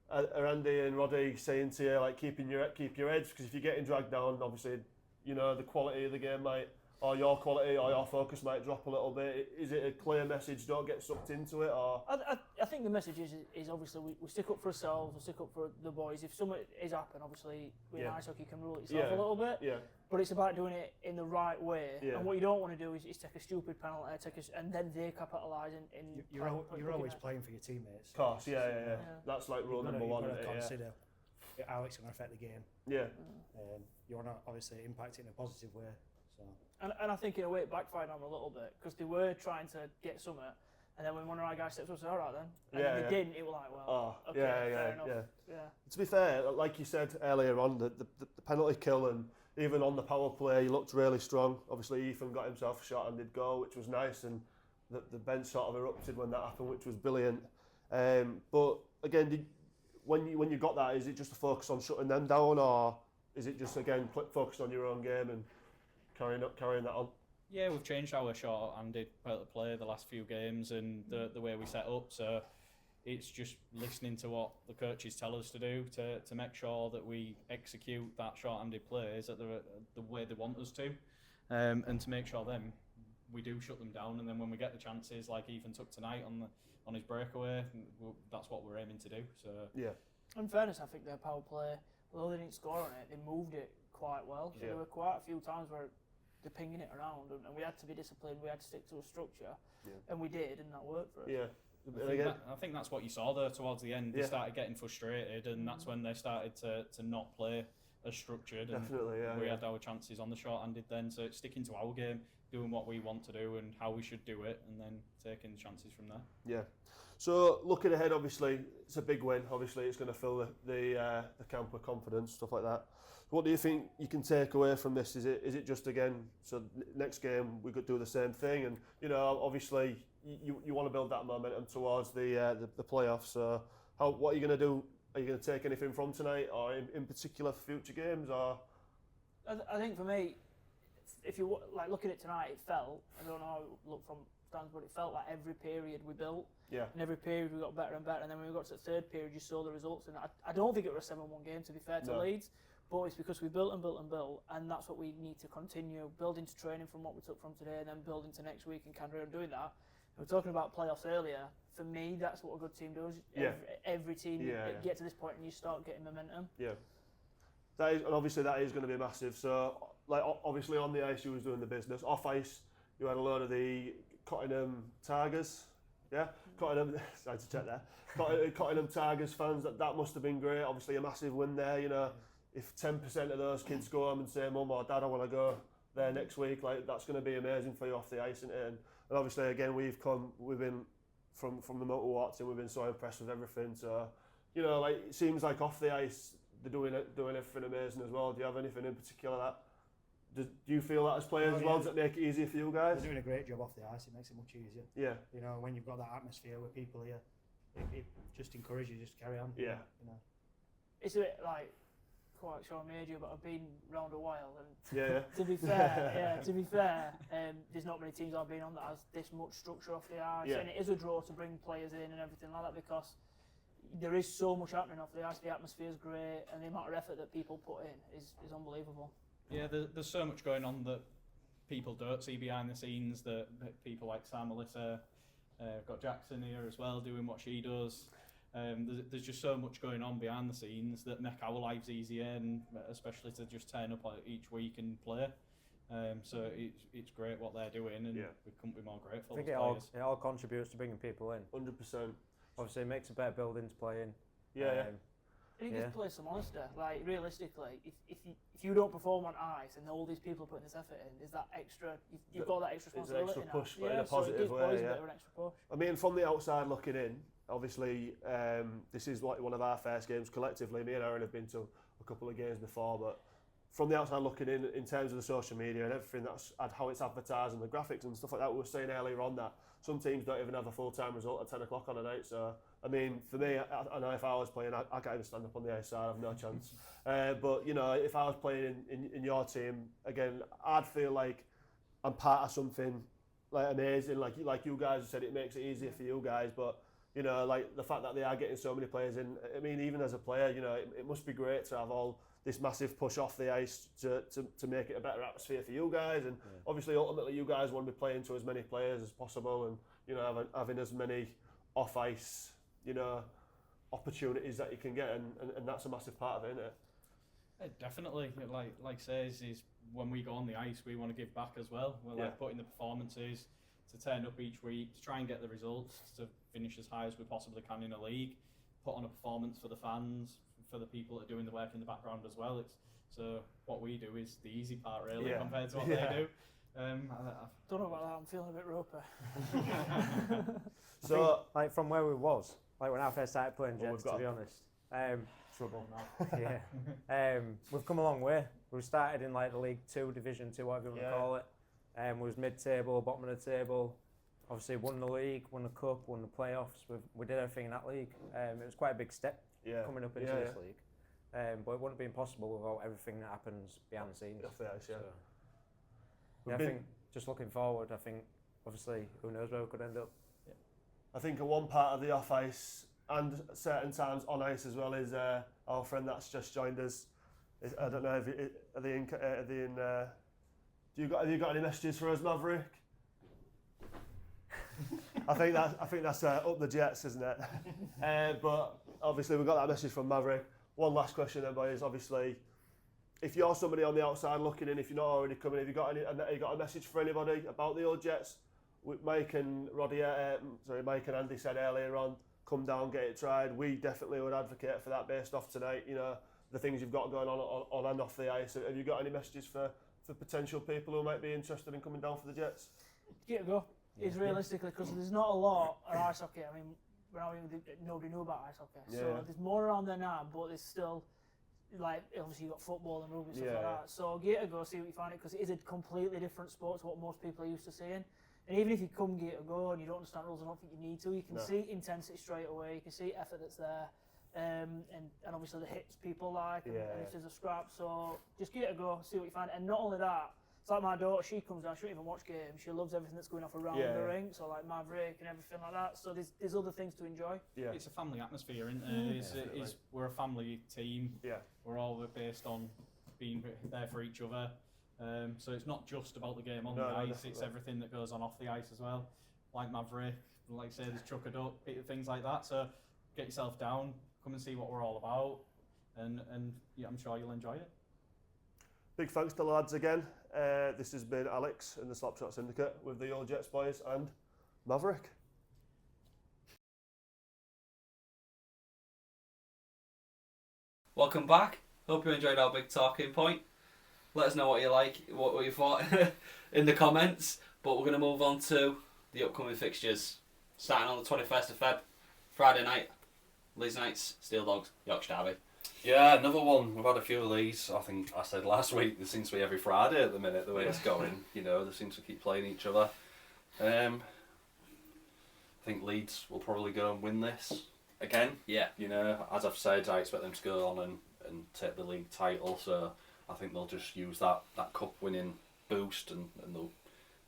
are Andy and Roddy saying to you like keep your edge? Because if you're getting dragged down, obviously, the quality of the game might, or your quality or your focus might drop a little bit. Is it a clear message? Don't get sucked into it, or? I think the message is obviously we stick up for ourselves, we stick up for the boys. If something is happening, obviously with ice hockey you can rule it yourself a little bit. Yeah. But it's about doing it in the right way. Yeah. And what you don't want to do is take a stupid penalty, and then they capitalise in. You're always playing for your teammates. Of course, yeah. That's like rule number one. You've got to consider how it's going to affect the game. Yeah. You want to obviously impact it in a positive way. So. And I think in a way it backfired on them a little bit because they were trying to get something, and then when one of our guys steps up, said, "All right then," and they didn't. It was like, well, okay, fair enough. Yeah. To be fair, like you said earlier on, the penalty kill and even on the power play, he looked really strong. Obviously, Ethan got himself a short-handed goal, which was nice, and the bench sort of erupted when that happened, which was brilliant. But again, when you got that, is it just a focus on shutting them down, or is it just again focused on your own game and carrying that on? Yeah, we've changed our short-handed play the last few games and the way we set up. So it's just listening to what the coaches tell us to do to make sure that we execute that short-handed plays at the way they want us to, and to make sure then we do shut them down. And then when we get the chances, like Ethan took tonight on his breakaway, that's what we're aiming to do. So yeah. In fairness, I think their power play, although they didn't score on it, they moved it quite well. So there were quite a few times where they're pinging it around, and we had to be disciplined. We had to stick to a structure, and we did, and that worked for us. Yeah. I think that's what you saw there towards the end. They started getting frustrated, and that's when they started to not play as structured. Definitely, and we had our chances on the short-handed then. So it's sticking to our game, doing what we want to do and how we should do it, and then taking the chances from there. Yeah. So looking ahead, obviously it's a big win. Obviously it's going to fill the camp with confidence, stuff like that. What do you think you can take away from this? Is it just again? So next game we could do the same thing, and obviously you want to build that momentum towards the playoffs. So what are you going to do? Are you going to take anything from tonight, or in particular for future games? Or I think for me, if you like looking at tonight, it felt, I don't know how it looked from stands, but it felt like every period we built. Yeah. And every period we got better and better, and then when we got to the third period, you saw the results. And I don't think it was a 7-1 game, to be fair to Leeds, but it's because we built and built and built, and that's what we need to continue building to training from what we took from today, and then building to next week and carry on doing that. We were talking about playoffs earlier. For me, that's what a good team does. Every team get to this point and you start getting momentum. Yeah. And obviously that is going to be massive. So, like, obviously on the ice you was doing the business. Off ice, you had a load of the Cottingham Tigers. Yeah, Cottingham. Sorry to check there. Cottingham Tigers fans. That must have been great. Obviously a massive win there. If 10% of those kids go home and say, "Mum or Dad, I want to go there next week," like that's going to be amazing for you off the ice, and obviously again we've been from the motor walks and we've been so impressed with everything. So like it seems like off the ice they're doing everything amazing as well. Do you have anything in particular that? Do you feel that as players as well? Does it make it easier for you guys? They're doing a great job off the ice. It makes it much easier. Yeah. When you've got that atmosphere with people here, it just encourages you just to carry on. Yeah. It's a bit like quite sure I made you, but I've been round a while, and Yeah. to be fair, there's not many teams I've been on that has this much structure off the ice, and it is a draw to bring players in and everything like that, because there is so much happening off the ice. The atmosphere is great, and the amount of effort that people put in is unbelievable. Yeah, there's so much going on that people don't see behind the scenes, that people like Sam, Melissa, got Jackson here as well doing what she does. There's just so much going on behind the scenes that make our lives easier, and especially to just turn up each week and play. So it's great what they're doing, and we couldn't be more grateful. I think it all contributes to bringing people in. 100%. Obviously, it makes a better building to play in. I think it plays some honesty. Like, realistically, if you don't perform on ice and all these people putting this effort in, is that extra? You've got that extra responsibility. It's an extra push, now. in a positive way. So it gives boys a bit of an extra push. I mean, from the outside looking in, obviously, this is like one of our first games collectively. Me and Aaron have been to a couple of games before, but from the outside looking in terms of the social media and everything, that's how it's advertised and the graphics and stuff like that, we were saying earlier on that some teams don't even have a full-time result at 10 o'clock on a night. So, I mean, for me, I know if I was playing, I can't even stand up on the ice side, I have no chance. But, you know, if I was playing in your team, again, I'd feel like I'm part of something like amazing. Like you guys have said, it makes it easier for you guys, but you know, like the fact that they are getting so many players in, I mean, even as a player, you know, it must be great to have all this massive push off the ice to make it a better atmosphere for you guys. And obviously, ultimately, you guys want to be playing to as many players as possible, and, you know, having as many off-ice, you know, opportunities that you can get, and that's a massive part of it, isn't it? Definitely, like says, is when we go on the ice, we want to give back as well. We're like putting the performances to turn up each week, to try and get the results, to finish as high as we possibly can in a league, put on a performance for the fans, for the people that are doing the work in the background as well. So what we do is the easy part, really, compared to what they do. I don't know about that, I'm feeling a bit ropey. So, like, from where we was, like when I first started playing Jets, to be honest. Trouble now. We've come a long way. We started in like the League 2, Division 2, whatever you want to call it. We was mid-table, bottom of the table. Obviously won the league, won the cup, won the playoffs. We did everything in that league. It was quite a big step coming up into this league. But it wouldn't have been possible without everything that happens behind the scenes. Off the ice, I think just looking forward, I think obviously who knows where we could end up. I think one part of the off ice and certain times on ice as well is our friend that's just joined us. I don't know if are they in. Have you got any messages for us, Maverick? I think that's up the Jets, isn't it? But obviously we've got that message from Maverick. One last question then, boys. Obviously, if you're somebody on the outside looking in, if you're not already coming, have you got a message for anybody about the old Jets? Mike and Andy said earlier on, come down, get it tried. We definitely would advocate for that based off tonight. You know, the things you've got going on and off the ice. Have you got any messages for potential people who might be interested in coming down for the Jets? Give it a go. It's realistically, because there's not a lot of ice hockey. I mean, nobody knew about ice hockey. So there's more around there now, but there's still, like, obviously you've got football and rugby and stuff like that. So give it a go, see what you find it, because it is a completely different sport to what most people are used to seeing. And even if you come give it a go and you don't understand rules, I don't think you need to. You can see intensity straight away. You can see effort that's there. And obviously the hits people like, and if there's a scrap. So just give it a go, see what you find. And not only that, it's like my daughter, she comes down, she don't even watch games, she loves everything that's going off around the rink, so like Maverick and everything like that. So there's other things to enjoy. It's a family atmosphere, isn't it? We're a family team. We're all based on being there for each other. So it's not just about the game on the ice, it's everything that goes on off the ice as well. Like Maverick, like say there's chuck a duck, things like that. So get yourself down, come and see what we're all about, and I'm sure you'll enjoy it. Big thanks to the lads again. This has been Alex and the Slapshot Syndicate with the Old Jets boys and Maverick. Welcome back. Hope you enjoyed our big talking point. Let us know what you like, what you thought in the comments. But we're going to move on to the upcoming fixtures. Starting on the 21st of Feb, Friday night, Leeds Knights, Steel Dogs, Yorkshire Derby. Yeah, another one. We've had a few of these. I think I said last week, there seems to be every Friday at the minute, the way it's going. You know, they seem to keep playing each other. I think Leeds will probably go and win this again. Yeah. You know, as I've said, I expect them to go on and take the league title. So I think they'll just use that cup winning boost and they'll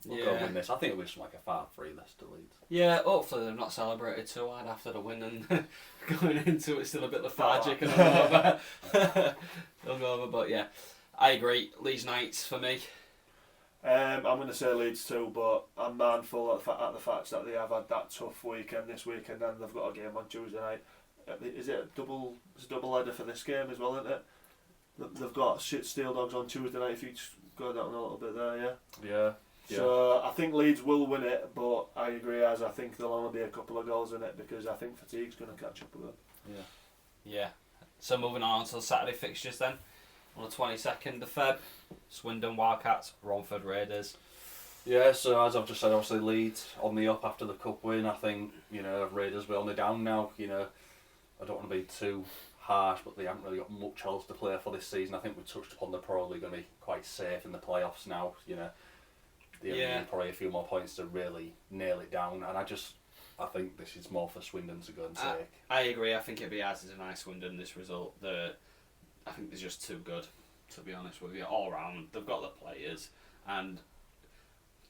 go win this. I think it'll be something like a 5-3 this to Leeds. Yeah, hopefully they've not celebrated too hard after the win and going into it still a bit lethargic and hungover. But yeah, I agree. Leeds Knights for me. I'm going to say Leeds too, but I'm mindful at the fact that they have had that tough weekend this weekend and they've got a game on Tuesday night. Is it a double header for this game as well, isn't it? They've got Steel Dogs on Tuesday night if you just go down a little bit there, yeah? Yeah. So I think Leeds will win it, but I agree as I think there'll only be a couple of goals in it because I think fatigue's going to catch up with them. Yeah. So moving on to the Saturday fixtures then. On the 22nd of Feb, Swindon Wildcats, Romford Raiders. Yeah, so as I've just said, obviously Leeds on the up after the cup win. I think, Raiders will on the down now. I don't want to be too harsh, but they haven't really got much else to play for this season. I think we touched upon they're probably going to be quite safe in the playoffs now. They need probably a few more points to really nail it down, and I think this is more for Swindon to go and take. I agree. I think it'd be as a nice Swindon this result. I think they're just too good, to be honest with you. All round, they've got the players, and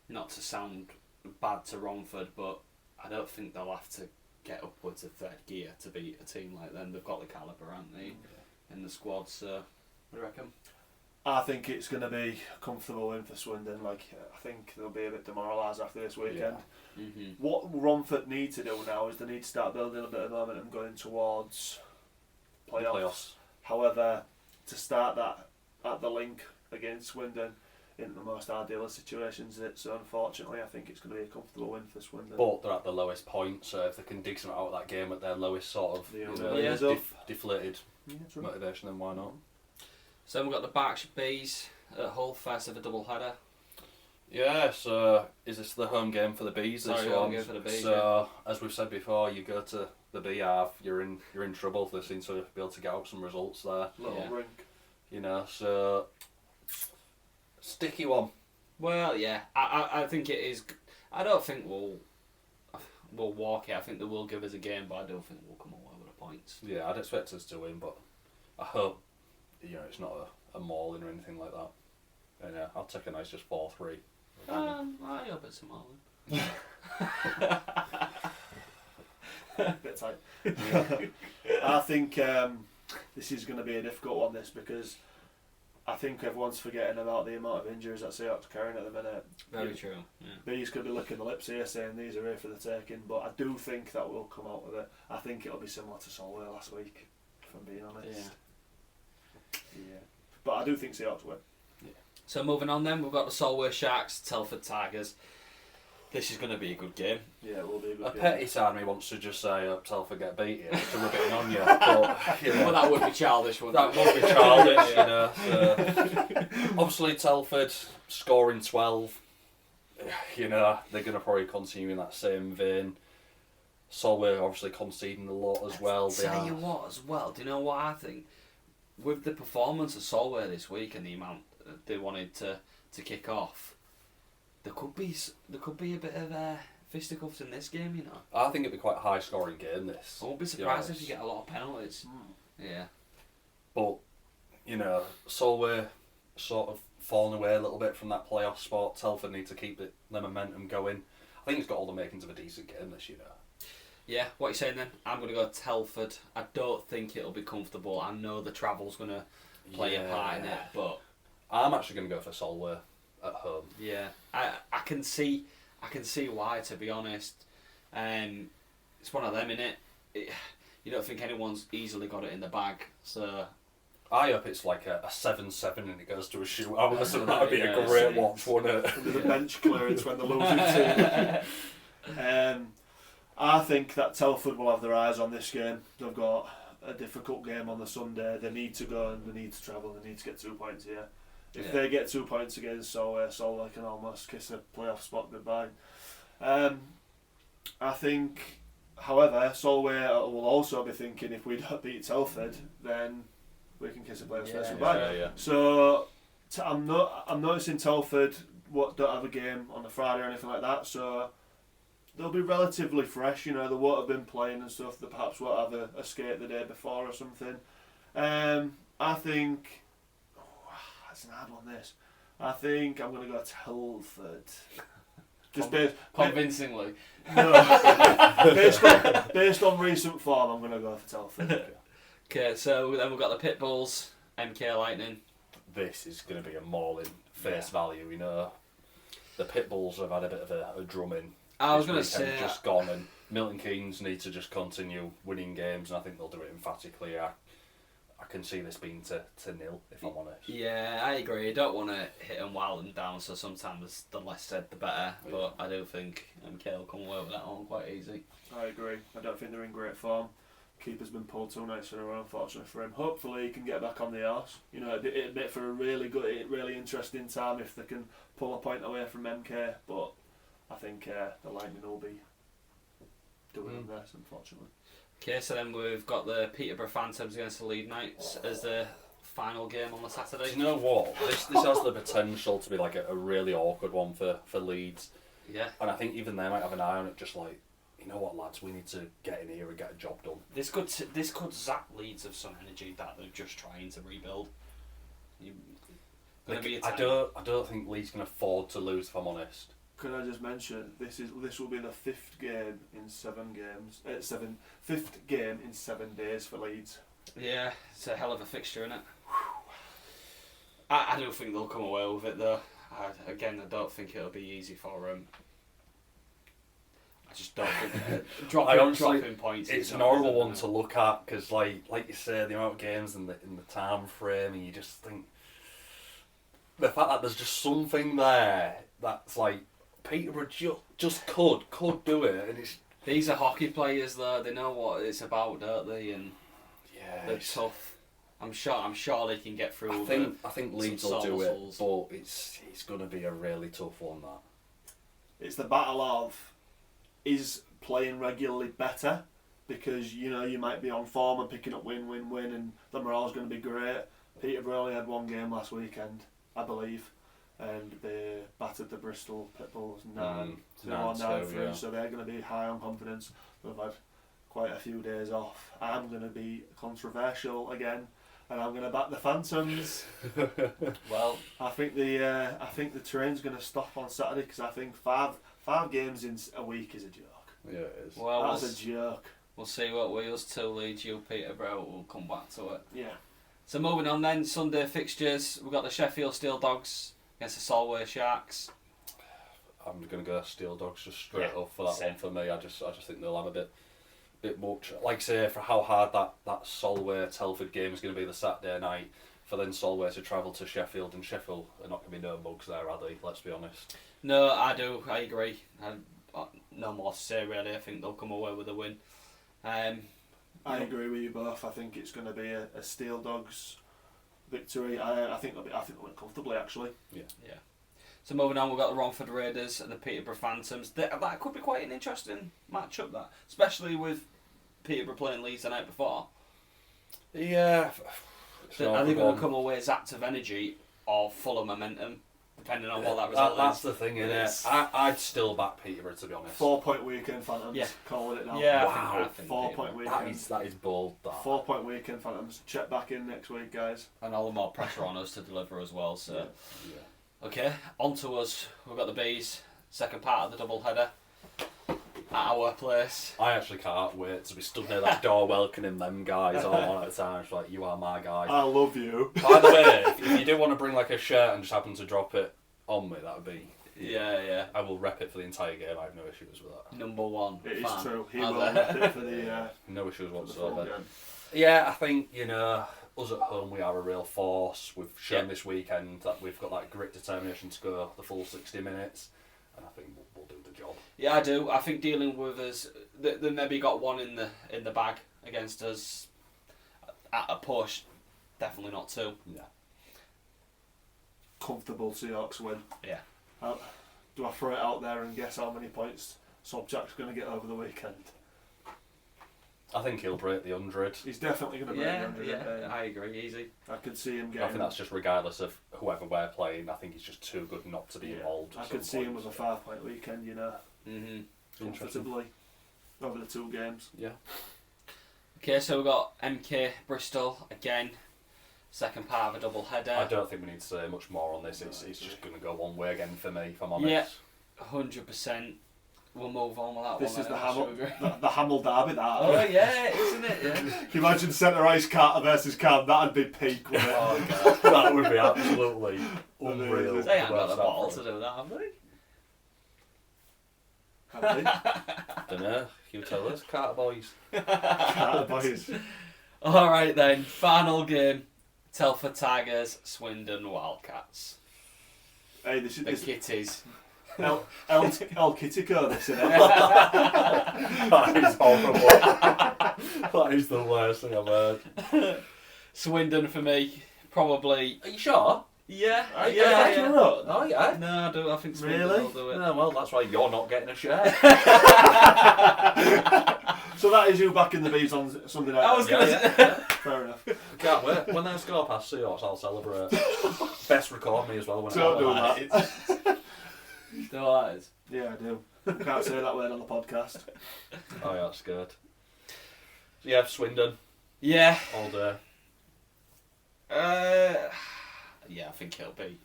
not to sound bad to Romford, but I don't think they'll have to get upwards of third gear to beat a team like them. They've got the calibre, haven't they, in the squad? So, what do you reckon? I think it's going to be a comfortable win for Swindon. I think they'll be a bit demoralised after this weekend. Yeah. Mm-hmm. What Romford need to do now is they need to start building a bit of momentum going towards playoffs. However, to start that at the link against Swindon in the most ideal of situations, so unfortunately I think it's going to be a comfortable win for Swindon. But they're at the lowest point, so if they can dig something out of that game at their lowest sort of deflated motivation, then why not? So we've got the Berkshire Bees at Hull, first of a double header. Yeah, so is this the home game for the Bees? Home game for the Bees. So as we've said before, you go to the B half, you're in trouble. They seem to be able to get out some results there. Little rink. So sticky one. Well, yeah, I think it is. I don't think we'll walk it. I think they will give us a game, but I don't think we'll come away with the points. Yeah, I'd expect us to win, but I hope it's not a mauling or anything like that. And yeah, I'll take a nice just 4-3. I hope it's a mauling. Bit tight. I think this is going to be a difficult one, because I think everyone's forgetting about the amount of injuries that Seahawks are carrying at the minute. Very true. Yeah. Bees could be licking the lips here saying these are here for the taking, but I do think that will come out of it. I think it'll be similar to Solway last week, if I'm being honest. Yeah. But I do think Seahawks win. Yeah. So moving on then, we've got the Solway Sharks, Telford Tigers. This is going to be a good game. Yeah, it will be a good game. A petty side me wants to just say, Telford get beat here, to rub it on you. But, well, that would be childish, wouldn't it? That would be childish, So, obviously, Telford scoring 12. They're going to probably continue in that same vein. Solway obviously conceding a lot as well. Tell you what, as well, do you know what I think? With the performance of Solway this week and the amount they wanted to kick off, there could be a bit of fisticuffs in this game, I think it'd be quite a high scoring game, this. I won't be surprised if you get a lot of penalties. Yeah. But, Solway sort of falling away a little bit from that playoff spot. Telford need to keep the momentum going. I think it's got all the makings of a decent game this year. Yeah, what are you saying then? I'm going to go Telford. I don't think it'll be comfortable. I know the travel's going to play a part in it, but I'm actually going to go for Solway at home. Yeah, I can see why, to be honest. It's one of them, innit? You don't think anyone's easily got it in the bag, so I hope it's like a 7-7 and it goes to a shootout. That would be a great watch, wouldn't it? Under the bench clearance when the losing team. I think that Telford will have their eyes on this game. They've got a difficult game on the Sunday. They need to go and they need to travel. They need to get 2 points here. If they get 2 points against Solway can almost kiss a playoff spot goodbye. I think, however, Solway will also be thinking if we don't beat Telford, then we can kiss a playoff spot goodbye. Yeah. So I'm noticing Telford don't have a game on the Friday or anything like that. So they'll be relatively fresh. They won't have been playing and stuff. They perhaps won't have a skate the day before or something. I think... that's an hard one, this. I think I'm going to go Telford. Just convincingly. No. based on recent form, I'm going to go for Telford. Okay, so then we've got the Pitbulls, MK Lightning. This is going to be a mauling face value, you know. The Pitbulls have had a bit of a drumming. I was going to say... just gone, and Milton Keynes need to just continue winning games, and I think they'll do it emphatically. I can see this being to 0, if I'm honest. Yeah, I agree. I don't want to hit them while and down, so sometimes the less said the better. Yeah. But I do think MK will come away with that one quite easy. I agree. I don't think they're in great form. Keeper's been pulled 2 nights in a row, unfortunately for him. Hopefully he can get back on the arse. You know, it'd make for a really good, really interesting time if they can pull a point away from MK. But I think the Lightning will be doing this, unfortunately. Okay, so then we've got the Peterborough Phantoms against the Leeds Knights as the final game on the Saturday. Do you know what? This has the potential to be like a really awkward one for Leeds. Yeah. And I think even they might have an eye on it, just like, you know what, lads, we need to get in here and get a job done. This could zap Leeds of some energy that they're just trying to rebuild. I don't think Leeds can afford to lose, if I'm honest. Could I just mention this will be the 5th game in 7 games. 5th game in 7 days for Leeds. Yeah, it's a hell of a fixture, isn't it? I don't think they'll come away with it though. I don't think it'll be easy for them. I just don't think dropping points. It's an horrible one to look at because, like you say, the amount of games in the time frame, and you just think the fact that there's just something there that's like Peterborough just could do it, and it's. These are hockey players though. They know what it's about, don't they? And they're tough. I'm sure they can get through. I think Leeds will do it, but it's going to be a really tough one. That it's the battle of is playing regularly better, because you know you might be on form and picking up win, and the morale's going to be great. Peterborough only had 1 game last weekend, I believe, and they battered the Bristol Pitbulls 9-3, so they're going to be high on confidence. They've had quite a few days off. I'm going to be controversial again, and I'm going to back the Phantoms. Well, I think the train's going to stop on Saturday, because I think five games in a week is a joke. Yeah, it is. Well, that's a joke. We'll see what Wales 2 leads you, Peterborough. We'll come back to it. Yeah. So moving on then, Sunday fixtures. We've got the Sheffield Steel Dogs against the Solway Sharks. I'm going to go Steel Dogs just straight up for that one for me. I just think they'll have a bit much. Like I say, for how hard that Solway Telford game is going to be the Saturday night, for then Solway to travel to Sheffield, and Sheffield are not going to be no mugs there, are they? Let's be honest. No, I do. I agree. No more to say really. I think they'll come away with a win. I agree with you both. I think it's going to be a Steel Dogs victory. I think they'll win comfortably, actually. Yeah. So moving on, we've got the Romford Raiders and the Peterborough Phantoms. That could be quite an interesting match-up, that, especially with Peterborough playing Leeds the night before. Yeah. Are they going to come away zapped of energy or full of momentum, depending on what that result is? That's the thing, isn't it? I'd still back Peterborough, to be honest. 4-point weekend Phantoms. Yeah. Calling it now. Yeah, wow. I think 4-point weekend. That is bold. That 4-point weekend Phantoms. Check back in next week, guys. And all the more pressure on us to deliver as well. So, yeah. Okay, on to us. We've got the Bees. Second part of the double header at our place. I actually can't wait to be stood near that door welcoming them guys all one at a time. It's like, you are my guy. I love you. By the way, if you do want to bring like a shirt and just happen to drop it on me, that would be... Yeah. I will rep it for the entire game. I have no issues with that. Number one. It fan. is true. He will rep it for the... no issues for whatsoever. Yeah, I think, us at home, we are a real force. We've shown this weekend that we've got that grit determination to go the full 60 minutes, and I think we'll do the job. Yeah, I do. I think dealing with us, they maybe got one in the bag against us at a push. Definitely not 2. Yeah. Comfortable Seahawks win. Yeah. Do I throw it out there and guess how many points Sobchak's going to get over the weekend? I think he'll break the 100. He's definitely going to break the 100. Yeah, I agree, easy. I could see him getting... I think that's just regardless of whoever we're playing. I think he's just too good not to be involved. I could see him with a 5-point weekend, comfortably over the 2 games. Yeah. Okay, so we've got MK Bristol again. second part of a double header. I don't think we need to say much more on this. It's just going to go one way again for me, if I'm honest. Yeah, 100%. We'll move on with that this one. This is the Hamel derby, that. Oh yeah, isn't it? Yeah. Can you imagine centre ice Carter versus Cam? That'd be peak, wouldn't it? Oh, God. That would be absolutely unreal. They haven't got the ball to do that, have they? Have they? Don't know. You tell us, Carter boys. Carter boys. All right then. Final game: Telford Tigers, Swindon Wildcats. Hey, this is the Kitties. El Kittico, this isn't it? That is horrible. That is the worst thing I've heard. Swindon for me, probably. Are you sure? Yeah. Yeah. Oh yeah. No, I don't. I think Swindon Really? will do it. No, well, that's why you're not getting a share. So that is you back in the bees on Sunday night. I was going to say. Fair enough. Can't wait. When they score past Seahawks, I'll celebrate. Best record me as well when Don't do that. Do that is. Yeah, I do. Can't say that word on the podcast. Oh yeah, that's good. So yeah, Swindon. Yeah. All day. Yeah, I think it'll be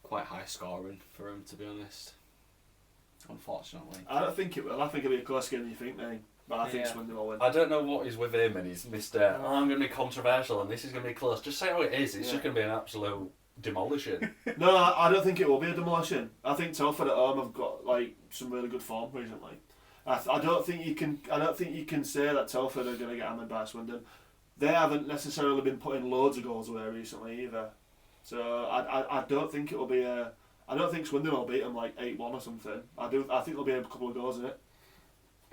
quite high scoring for him, to be honest. Unfortunately. I don't think it will. I think it'll be a close game than you think, mate. But I think Swindon will win. I don't know what is with him and he's Mr. I'm going to be controversial and this is going to be close. Just say how it is. It's just going to be an absolute demolishing. No, I don't think it will be a demolition. I think Telford at home have got like some really good form recently. I don't think you can say that Telford are going to get hammered by Swindon. They haven't necessarily been putting loads of goals away recently either. So I don't think it will be a. I don't think Swindon will beat them like 8-1 or something. I think there'll be a couple of goals in it.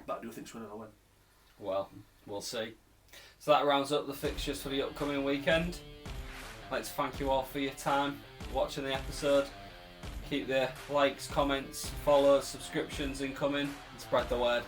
But I do think Swindon will win. Well, we'll see. So that rounds up the fixtures for the upcoming weekend. I'd like to thank you all for your time watching the episode. Keep the likes, comments, follows, subscriptions incoming and spread the word.